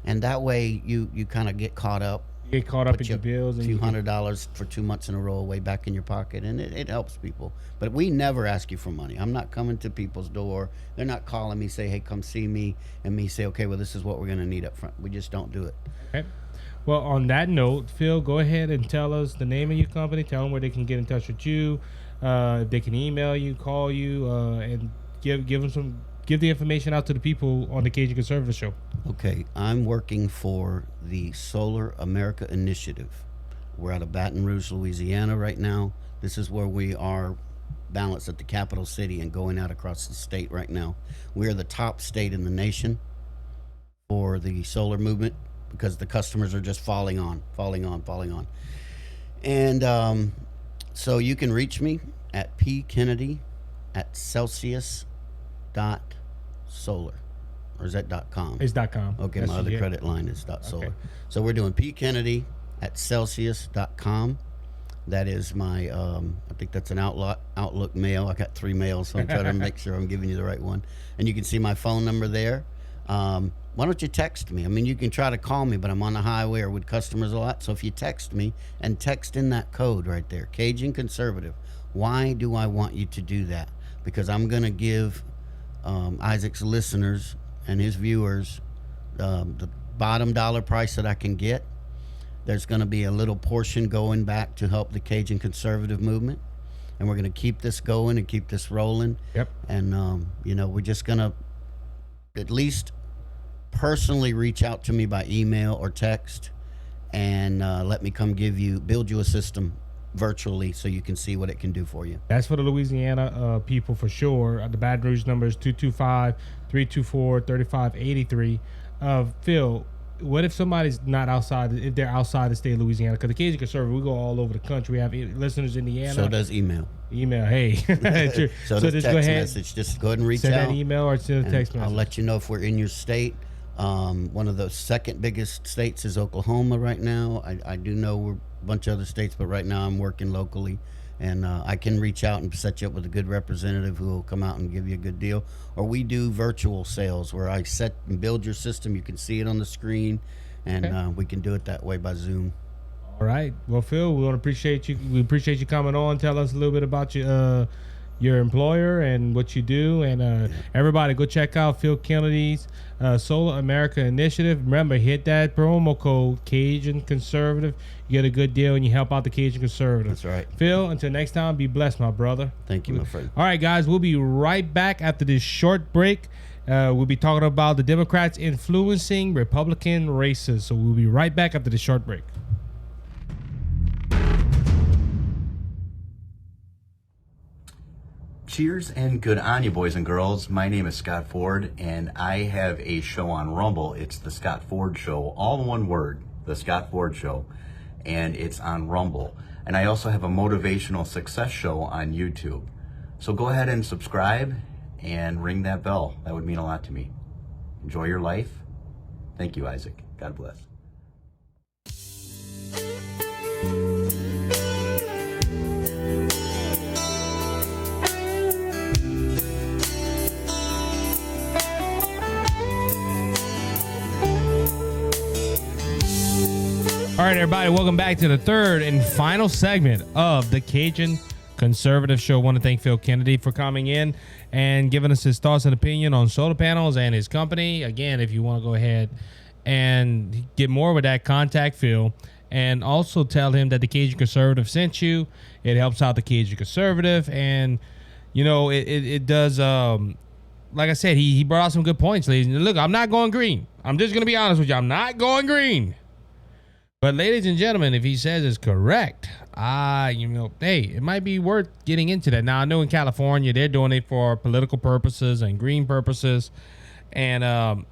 And that way you kind of get caught up You get caught up in put your bills. a And few you get- $100 for 2 months in a row way back in your pocket, and it helps people. But we never ask you for money. I'm not coming to people's door. They're not calling me, say, hey, come see me, and me say, okay, well, this is what we're going to need up front. We just don't do it. Okay. Well, on that note, Phil, go ahead and tell us the name of your company. Tell them where they can get in touch with you. If they can email you, call you, and give the information out to the people on the Cajun Conservative Show. Okay, I'm working for the Solar America Initiative. We're out of Baton Rouge, Louisiana right now. This is where we are balanced at the capital city and going out across the state right now. We are the top state in the nation for the solar movement because the customers are just falling on. And so you can reach me at pkennedy at celsius.solar. Or is that .com? It's .com. Okay, That's my other it. credit line is .solar. Okay. So we're doing pkennedy at celsius.com. That is my, I think that's an Outlook mail. I got 3 mails, so I'm trying to make sure I'm giving you the right one. And you can see my phone number there. Why don't you text me? I mean, you can try to call me, but I'm on the highway or with customers a lot. So if you text me and text in that code right there, Cajun Conservative, why do I want you to do that? Because I'm going to give Isaac's listeners and his viewers the bottom dollar price that I can get. There's going to be a little portion going back to help the Cajun Conservative movement, and we're going to keep this going and keep this rolling. Yep. And we're just going to at least personally reach out to me by email or text, and let me come build you a system virtually so you can see what it can do for you. That's for the Louisiana people for sure. The Baton Rouge number is 225-324-3583. Phil, what if somebody's not outside, if they're outside the state of Louisiana? Because the Cajun Conservative, we go all over the country. We have listeners in Indiana. So does email. Hey. So does just text go ahead, message. Just go ahead and reach send out. that email or send a and text message. I'll let you know if we're in your state. One of the second biggest states is Oklahoma right now. I do know we're a bunch of other states, but right now I'm working locally. And I can reach out and set you up with a good representative who will come out and give you a good deal. Or we do virtual sales where I set and build your system. You can see it on the screen, and we can do it that way by Zoom. All right. Well, Phil, we want to appreciate you. We appreciate you coming on. Tell us a little bit about your employer and what you do. And everybody, go check out Phil Kennedy's Solar America Initiative. Remember, hit that promo code Cajun Conservative. You get a good deal and you help out the Cajun Conservative. That's right. Phil, until next time, be blessed, my brother. Thank you, my friend. All right, guys, we'll be right back after this short break. We'll be talking about the Democrats influencing Republican races. So we'll be right back after this short break. Cheers and good on you, boys and girls. My name is Scott Ford, and I have a show on Rumble. It's the Scott Ford Show, all in one word, the Scott Ford Show, and it's on Rumble. And I also have a motivational success show on YouTube. So go ahead and subscribe and ring that bell. That would mean a lot to me. Enjoy your life. Thank you, Isaac. God bless. All right, everybody, welcome back to the third and final segment of the Cajun Conservative Show. I want to thank Phil Kennedy for coming in and giving us his thoughts and opinion on solar panels and his company. Again, if you want to go ahead and get more with that, contact Phil. And also tell him that the Cajun Conservative sent you. It helps out the Cajun Conservative. And, it does, like I said, he brought out some good points, ladies. Look, I'm not going green. I'm just going to be honest with you. I'm not going green. But ladies and gentlemen, if he says it's correct, hey, it might be worth getting into that. Now, I know in California, they're doing it for political purposes and green purposes. And,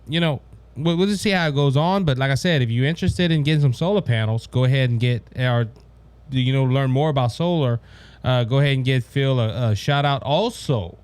we'll just see how it goes on. But like I said, if you're interested in getting some solar panels, go ahead and learn more about solar. Go ahead and get Phil a shout out. Also,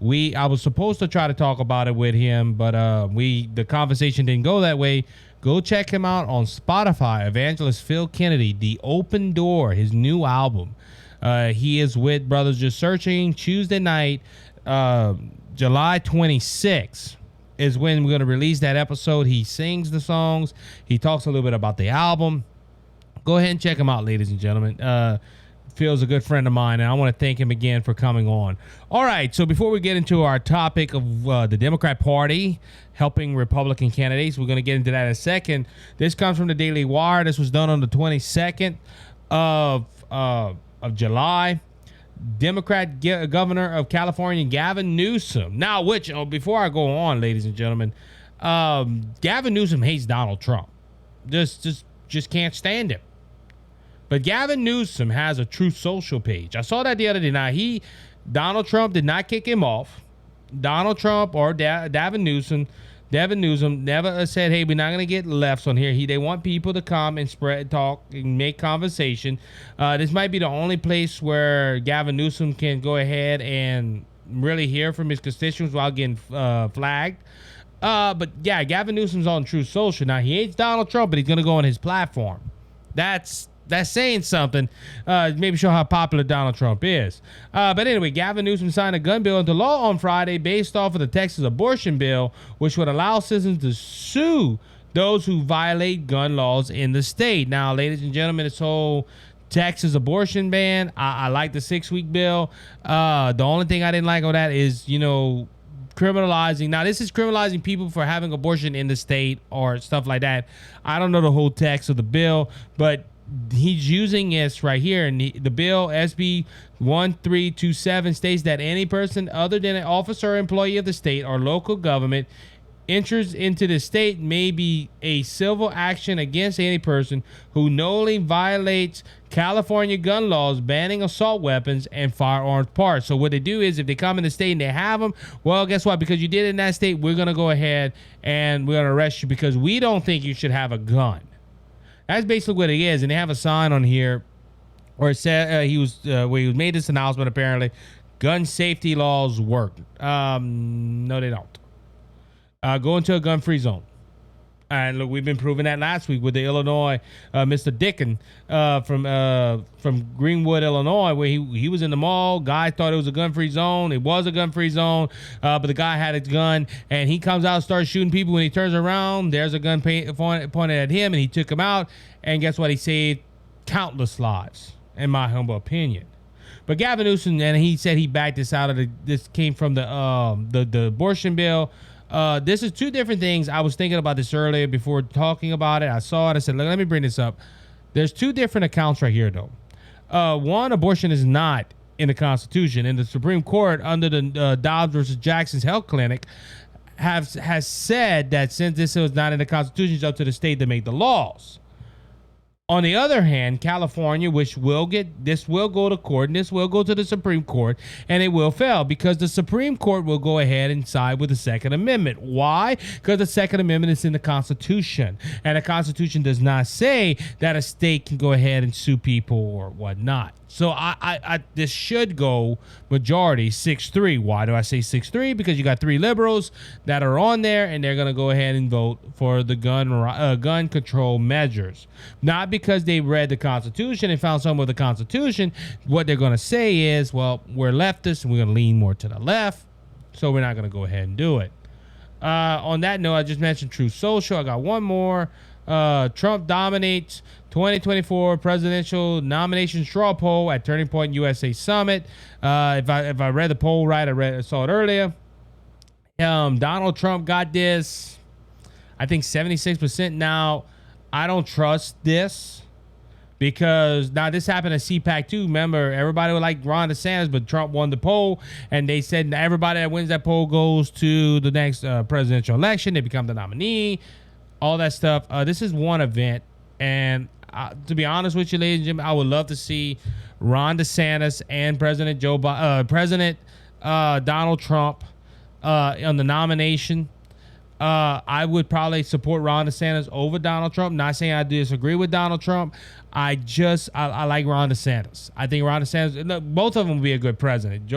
I was supposed to try to talk about it with him, but the conversation didn't go that way. Go check him out on Spotify, Evangelist Phil Kennedy, The Open Door, his new album. He is with Brothers Just Searching. Tuesday night, July 26th is when we're going to release that episode. He sings the songs. He talks a little bit about the album. Go ahead and check him out, ladies and gentlemen. Phil's a good friend of mine, and I want to thank him again for coming on. All right, so before we get into our topic of the Democrat Party helping Republican candidates, we're going to get into that in a second. This comes from the Daily Wire. This was done on the 22nd of July. Democrat Governor of California, Gavin Newsom. Now, before I go on, ladies and gentlemen, Gavin Newsom hates Donald Trump. Just can't stand him. But Gavin Newsom has a Truth Social page. I saw that the other day. Now, Donald Trump did not kick him off. Donald Trump or Gavin Newsom never said, hey, we're not going to get lefts on here. They want people to come and talk and make conversation. This might be the only place where Gavin Newsom can go ahead and really hear from his constituents without getting flagged. But yeah, Gavin Newsom's on Truth Social. Now, he hates Donald Trump, but he's going to go on his platform. That's saying something. Maybe show how popular Donald Trump is. But anyway, Gavin Newsom signed a gun bill into law on Friday based off of the Texas abortion bill, which would allow citizens to sue those who violate gun laws in the state. Now, ladies and gentlemen, this whole Texas abortion ban, I like the 6-week bill. The only thing I didn't like on that is, criminalizing. Now, this is criminalizing people for having abortion in the state or stuff like that. I don't know the whole text of the bill, but he's using this right here. And the bill, SB 1327, states that any person other than an officer or employee of the state or local government enters into the state may be a civil action against any person who knowingly violates California gun laws banning assault weapons and firearms parts. So what they do is if they come in the state and they have them, well, guess what? Because you did it in that state, we're going to go ahead and we're going to arrest you because we don't think you should have a gun. That's basically what it is. And they have a sign on here where it said where he made this announcement apparently. Gun safety laws work. No, they don't. Go into a gun-free zone. And look, we've been proving that last week with the Illinois, Mr. Dickin from Greenwood, Illinois, where he was in the mall. Guy thought it was a gun-free zone. It was a gun-free zone, but the guy had a gun, and he comes out and starts shooting people. When he turns around, there's a gun pointed at him, and he took him out. And guess what? He saved countless lives, in my humble opinion. But Gavin Newsom, and he said he backed this out of this came from the abortion bill. This is two different things. I was thinking about this earlier before talking about it. I saw it. I said, let me bring this up. There's two different accounts right here, though. One, abortion is not in the Constitution. And the Supreme Court, under the Dobbs versus Jackson's health clinic, has said that since this was not in the Constitution, it's up to the state to make the laws. On the other hand, California, which will go to court, and this will go to the Supreme Court, and it will fail because the Supreme Court will go ahead and side with the Second Amendment. Why? Because the Second Amendment is in the Constitution, and the Constitution does not say that a state can go ahead and sue people or whatnot. So this should go majority 6-3. Why do I say 6-3? Because you got 3 liberals that are on there, and they're going to go ahead and vote for the gun control measures. Not because they read the Constitution and found something with the Constitution. What they're going to say is, well, we're leftists, and we're going to lean more to the left, so we're not going to go ahead and do it. On that note, I just mentioned Truth Social. I got one more. Trump dominates 2024 presidential nomination straw poll at Turning Point USA Summit. If I read the poll right, I saw it earlier. Donald Trump got this, I think 76%. Now, I don't trust this because now this happened at CPAC too. Remember, everybody would like Ron DeSantis, but Trump won the poll, and they said everybody that wins that poll goes to the next presidential election. They become the nominee. All that stuff. This is one event, and to be honest with you, ladies and gentlemen, I would love to see Ron DeSantis and President Donald Trump on the nomination. I would probably support Ron DeSantis over Donald Trump. Not saying I disagree with Donald Trump. I like Ron DeSantis. I think Ron DeSantis, both of them would be a good president.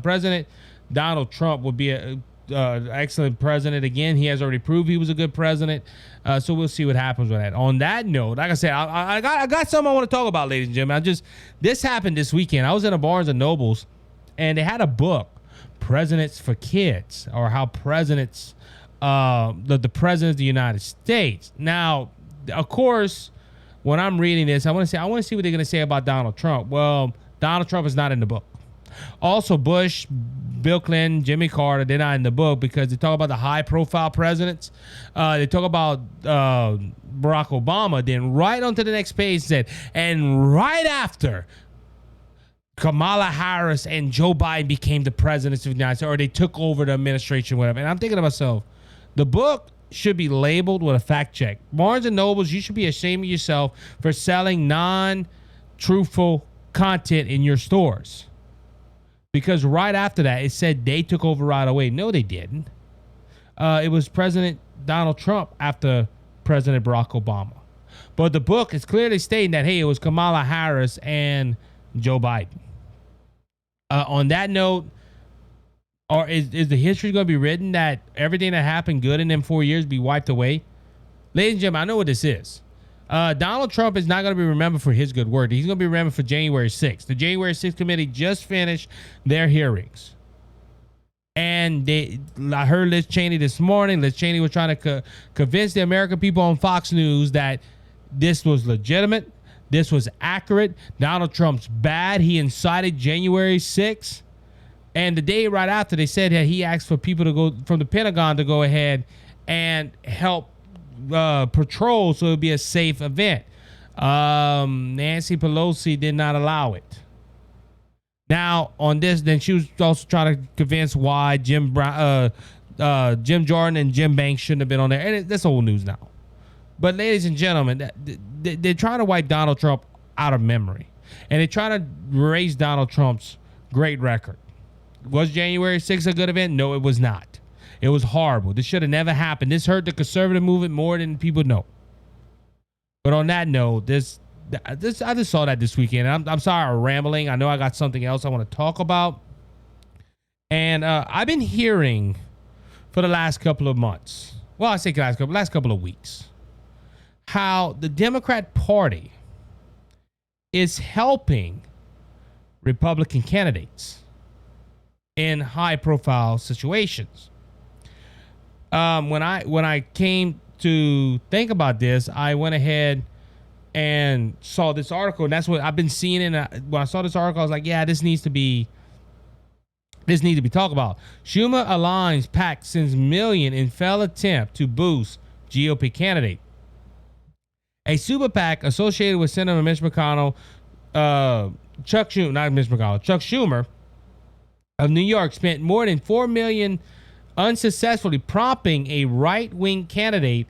President Donald Trump would be a excellent president. Again, he has already proved he was a good president. So we'll see what happens with that. On that note, like I said, I got something I want to talk about, ladies and gentlemen. This happened this weekend. I was in a Barnes and Nobles, and they had a book, Presidents for Kids, or how presidents, the president of the United States. Now, of course, when I'm reading this, I want to see what they're going to say about Donald Trump. Well, Donald Trump is not in the book. Also, Bush, Bill Clinton, Jimmy Carter, they're not in the book because they talk about the high-profile presidents. They talk about Barack Obama. Then right onto the next page said, and right after Kamala Harris and Joe Biden became the presidents of the United States, or they took over the administration, whatever. And I'm thinking to myself, the book should be labeled with a fact check. Barnes and Nobles, you should be ashamed of yourself for selling non-truthful content in your stores. Because right after that, it said they took over right away. No, they didn't. It was President Donald Trump after President Barack Obama. But the book is clearly stating that, hey, it was Kamala Harris and Joe Biden. On that note, or is the history going to be written that everything that happened good in them 4 years be wiped away? Ladies and gentlemen, I know what this is. Donald Trump is not going to be remembered for his good work. He's going to be remembered for January 6th. The January 6th committee just finished their hearings. And I heard Liz Cheney this morning. Liz Cheney was trying to convince the American people on Fox News that this was legitimate. This was accurate. Donald Trump's bad. He incited January 6th. And the day right after, they said that he asked for people to go from the Pentagon to go ahead and help patrol so it would be a safe event. Nancy Pelosi did not allow it. Now, on this, then she was also trying to convince why Jim Jordan and Jim Banks shouldn't have been on there. And that's old news now. But ladies and gentlemen, they're trying to wipe Donald Trump out of memory. And they're trying to erase Donald Trump's great record. Was January 6th a good event? No, it was not. It was horrible. This should have never happened. This hurt the conservative movement more than people know. But on that note, I just saw that this weekend. I'm sorry I'm rambling. I know I got something else I want to talk about. And I've been hearing for the last couple of months, well, I say last couple of weeks, how the Democrat Party is helping Republican candidates in high-profile situations. When I came to think about this, I went ahead and saw this article, and that's what I've been seeing. When I saw this article, I was like, "Yeah, this needs to be talked about." Schumer aligns PAC sends million in failed attempt to boost GOP candidate. A super PAC associated with Senator Mitch McConnell, Chuck Schumer of New York spent more than $4 million unsuccessfully propping a right-wing candidate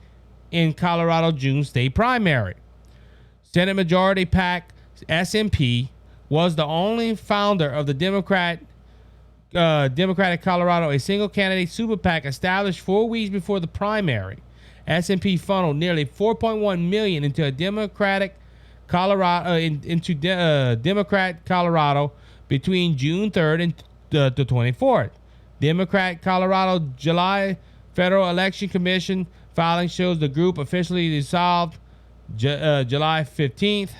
in Colorado June state primary. Senate Majority PAC SMP was the only founder of the Democratic Colorado, a single candidate super PAC established 4 weeks before the primary. SMP funneled nearly $4.1 million into a Democratic Colorado Democrat Colorado between June 3rd and the 24th. Democrat Colorado July Federal Election Commission filing shows the group officially dissolved July 15th.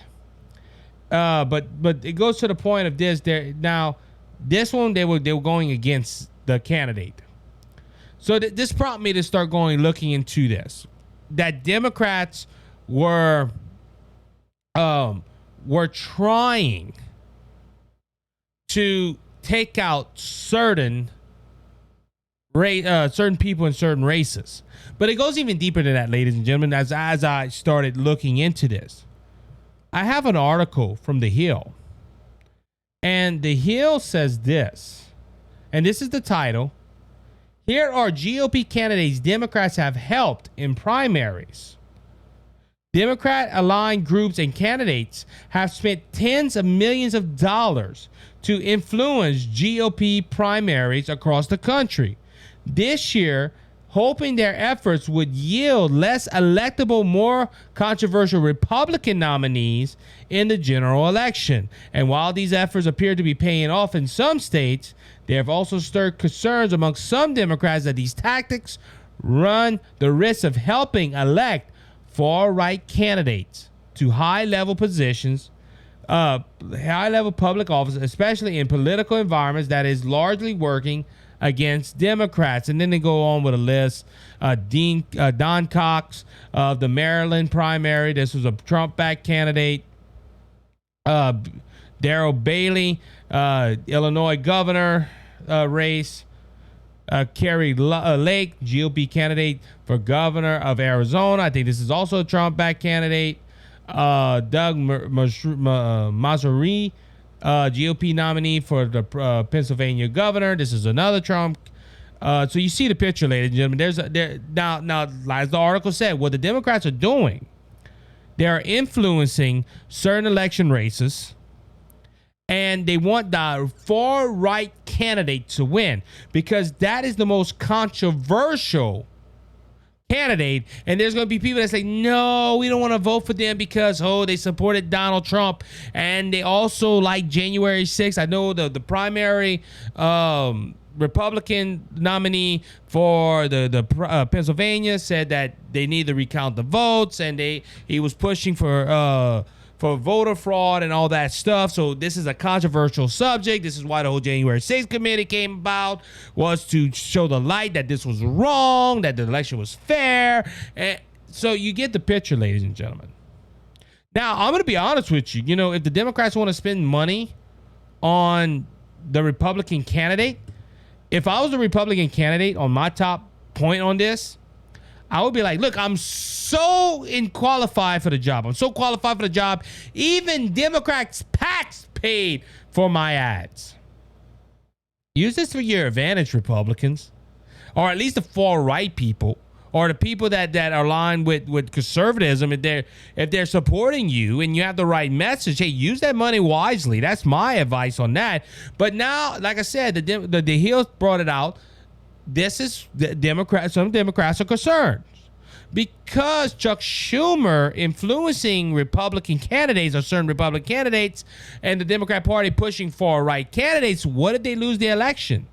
But it goes to the point of this. Now, this one they were going against the candidate. So this prompted me to start looking into this. That Democrats were trying to take out certain people in certain races. But it goes even deeper than that, ladies and gentlemen, as I started looking into this. I have an article from The Hill. And The Hill says this. And this is the title. Here are GOP candidates Democrats have helped in primaries. Democrat-aligned groups and candidates have spent tens of millions of dollars to influence GOP primaries across the country. This year, hoping their efforts would yield less electable, more controversial Republican nominees in the general election. And while these efforts appear to be paying off in some states, they have also stirred concerns among some Democrats that these tactics run the risk of helping elect far-right candidates to high-level positions high-level public office, especially in political environments that is largely working against Democrats. And then they go on with a list. Don Cox of the Maryland primary. This was a Trump-backed candidate. Darrell Bailey, Illinois governor race. Carrie Lake, GOP candidate for governor of Arizona. I think this is also a Trump-backed candidate. Doug Mazzari, GOP nominee for the Pennsylvania governor. This is another Trump. So you see the picture, ladies and gentlemen. Now, as the article said, what the Democrats are doing, they are influencing certain election races, and they want the far-right candidate to win because that is the most controversial candidate. And there's going to be people that say, no, we don't want to vote for them because, they supported Donald Trump. And they also like January 6th. I know the primary Republican nominee for the Pennsylvania said that they need to recount the votes. And he was pushing for voter fraud and all that stuff. So this is a controversial subject. This is why the whole January 6th committee came about, was to show the light that this was wrong, that the election was fair. And so you get the picture, ladies and gentlemen. Now, I'm going to be honest with you. If the Democrats want to spend money on the Republican candidate, if I was the Republican candidate on my top point on this, I would be like, look, I'm so qualified for the job. I'm so qualified for the job. Even Democrats' PACs paid for my ads. Use this for your advantage, Republicans, or at least the far right people, or the people that are aligned with conservatism. If they're supporting you and you have the right message, hey, use that money wisely. That's my advice on that. But now, like I said, the Hill brought it out. This is some Democrats are concerned because Chuck Schumer influencing Republican candidates or certain Republican candidates and the Democrat Party pushing for right candidates. What if they lose the election?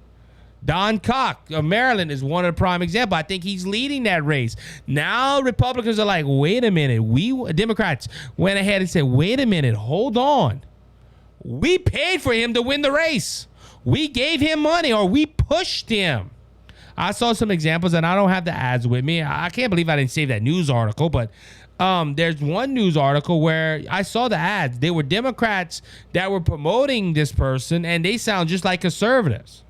Don Cox of Maryland is one of the prime examples. I think he's leading that race. Now Republicans are like, wait a minute. Democrats went ahead and said, wait a minute, hold on. We paid for him to win the race. We gave him money or we pushed him. I saw some examples, and I don't have the ads with me. I can't believe I didn't save that news article, but there's one news article where I saw the ads. They were Democrats that were promoting this person, and they sound just like conservatives.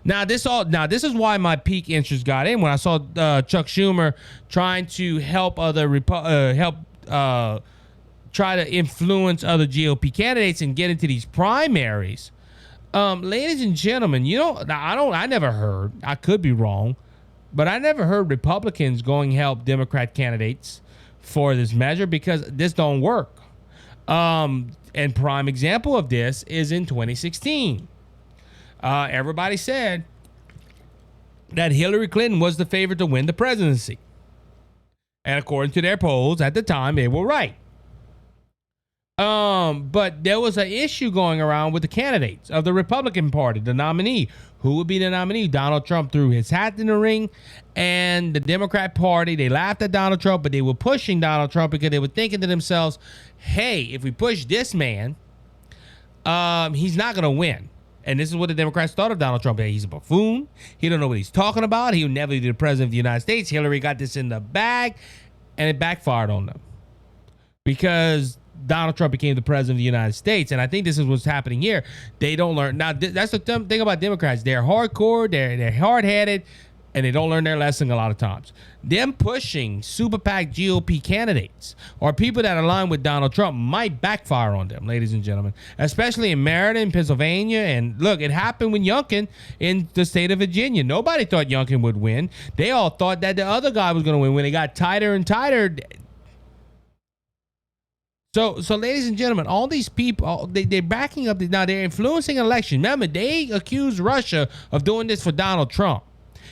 Now this is why my peak interest got in when I saw Chuck Schumer trying to help try to influence other GOP candidates and get into these primaries. Ladies and gentlemen, I never heard, I could be wrong, but I never heard Republicans going help Democrat candidates for this measure because this don't work. And prime example of this is in 2016. Everybody said that Hillary Clinton was the favorite to win the presidency. And according to their polls at the time, they were right. But there was an issue going around with the candidates of the Republican Party, the nominee. Who would be the nominee? Donald Trump threw his hat in the ring, and the Democrat Party, they laughed at Donald Trump, but they were pushing Donald Trump because they were thinking to themselves, hey, if we push this man, he's not going to win. And this is what the Democrats thought of Donald Trump. He's a buffoon. He don't know what he's talking about. He'll never be the president of the United States. Hillary got this in the bag, and it backfired on them because Donald Trump became the president of the United States. And I think this is what's happening here. They don't learn. Now, that's the thing about Democrats. They're hardcore, they're hard-headed, and they don't learn their lesson a lot of times. Them pushing super PAC GOP candidates or people that align with Donald Trump might backfire on them, ladies and gentlemen, especially in Maryland, Pennsylvania. And look, it happened with Youngkin in the state of Virginia. Nobody thought Youngkin would win. They all thought that the other guy was going to win. When it got tighter and tighter, So, ladies and gentlemen, all these people, they're backing up. Now, they're influencing an election. Remember, they accused Russia of doing this for Donald Trump,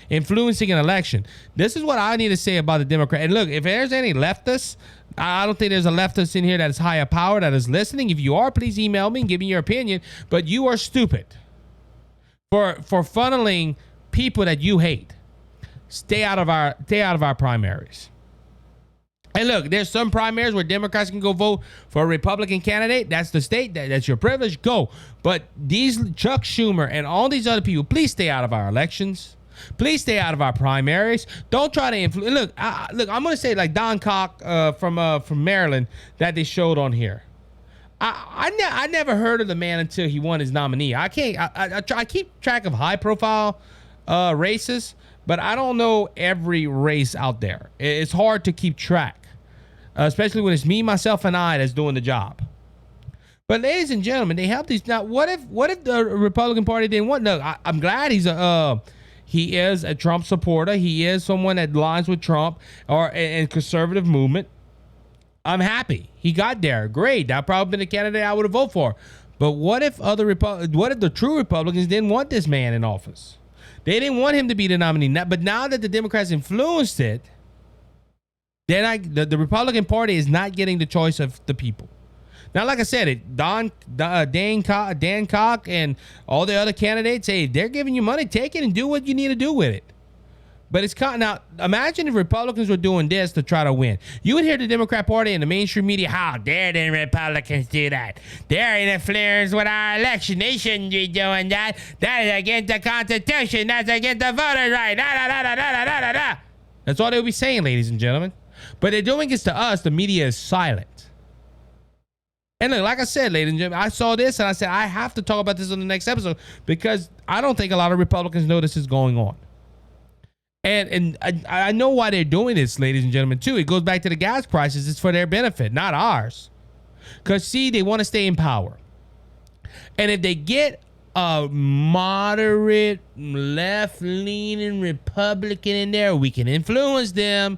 influencing an election. This is what I need to say about the Democrat. And look, if there's any leftists, I don't think there's a leftist in here that is higher power that is listening. If you are, please email me and give me your opinion. But you are stupid for funneling people that you hate. Stay out of our primaries. And look, there's some primaries where Democrats can go vote for a Republican candidate. That's the state. That's your privilege. Go. But these Chuck Schumer and all these other people, please stay out of our elections. Please stay out of our primaries. Don't try to influence. Look, I'm going to say like Don Cock from Maryland that they showed on here. I never heard of the man until he won his nominee. I keep track of high profile races, but I don't know every race out there. It's hard to keep track, especially when it's me, myself, and I that's doing the job. But ladies and gentlemen, they have these. Now, what if the Republican Party didn't want? No, I'm glad he is a Trump supporter. He is someone that aligns with Trump and conservative movement. I'm happy he got there. Great. That probably been the candidate I would have voted for. But what if the true Republicans didn't want this man in office? They didn't want him to be the nominee. But now that the Democrats influenced it, the Republican Party is not getting the choice of the people. Now, like I said, Dan Cock and all the other candidates, hey, they're giving you money. Take it and do what you need to do with it. But it's now. Imagine if Republicans were doing this to try to win. You would hear the Democrat Party and the mainstream media, how dare the Republicans do that? They're interference with our election. They shouldn't be doing that. That is against the Constitution. That's against the voter right. That's all they'll be saying, ladies and gentlemen. But they're doing this to us. The media is silent. And look, like I said, ladies and gentlemen, I saw this and I said I have to talk about this on the next episode because I don't think a lot of Republicans know this is going on. And I know why they're doing this, ladies and gentlemen, too. It goes back to the gas prices. It's for their benefit, not ours. Because, see, they want to stay in power. And if they get a moderate, left-leaning Republican in there, we can influence them.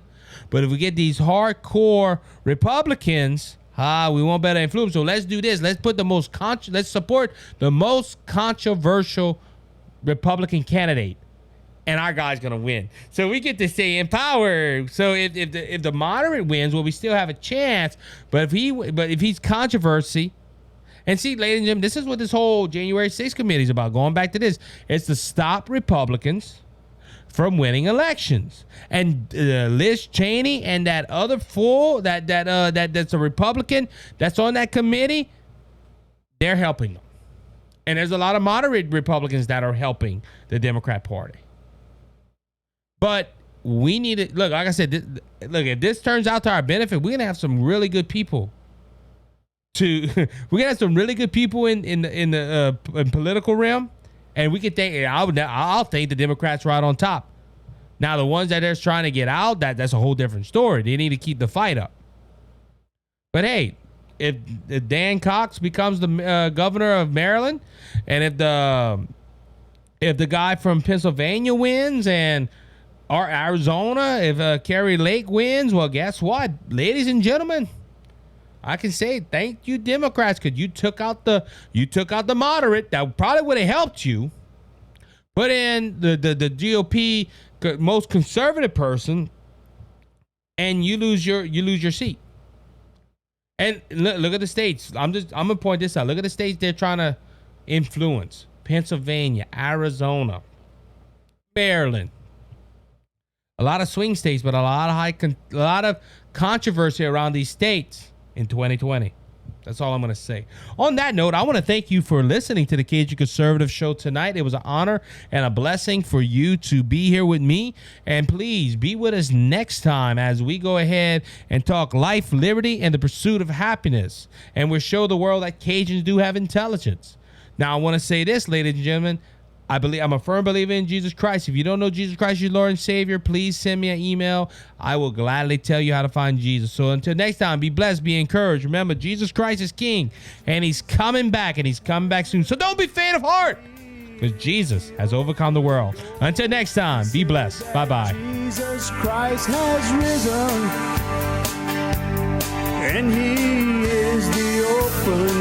But if we get these hardcore Republicans, we won't better influence. So let's do this. Let's put let's support the most controversial Republican candidate. And our guy's gonna win, so we get to stay in power. So if the moderate wins, well, we still have a chance. But if he's controversy, and see, ladies and gentlemen, this is what this whole January 6th committee is about. Going back to this, it's to stop Republicans from winning elections. And Liz Cheney and that other fool that's a Republican that's on that committee, they're helping them. And there's a lot of moderate Republicans that are helping the Democrat Party. But we need to look, like I said, if this turns out to our benefit, we're gonna have some really good people. We're gonna have some really good people in the political realm, and we could think. I'll think the Democrats right on top. Now the ones that are trying to get out, that's a whole different story. They need to keep the fight up. But hey, if Dan Cox becomes the governor of Maryland, and if the guy from Pennsylvania wins and or Arizona, if Kerry Lake wins, well, guess what, ladies and gentlemen, I can say thank you, Democrats, because you took out the moderate that probably would have helped you. Put in the GOP most conservative person, and you lose your seat. And look at the states. I'm gonna point this out. Look at the states they're trying to influence: Pennsylvania, Arizona, Maryland. A lot of swing states, but a lot of controversy around these states in 2020. That's all I'm going to say. On that note, I want to thank you for listening to the Cajun Conservative Show tonight. It was an honor and a blessing for you to be here with me. And please be with us next time as we go ahead and talk life, liberty, and the pursuit of happiness. And we'll show the world that Cajuns do have intelligence. Now, I want to say this, ladies and gentlemen. I'm a firm believer in Jesus Christ. If you don't know Jesus Christ, your Lord and Savior, please send me an email. I will gladly tell you how to find Jesus. So until next time, be blessed, be encouraged. Remember, Jesus Christ is King, and he's coming back, and he's coming back soon. So don't be faint of heart, because Jesus has overcome the world. Until next time, be blessed. Bye-bye. Jesus Christ has risen, and he is the open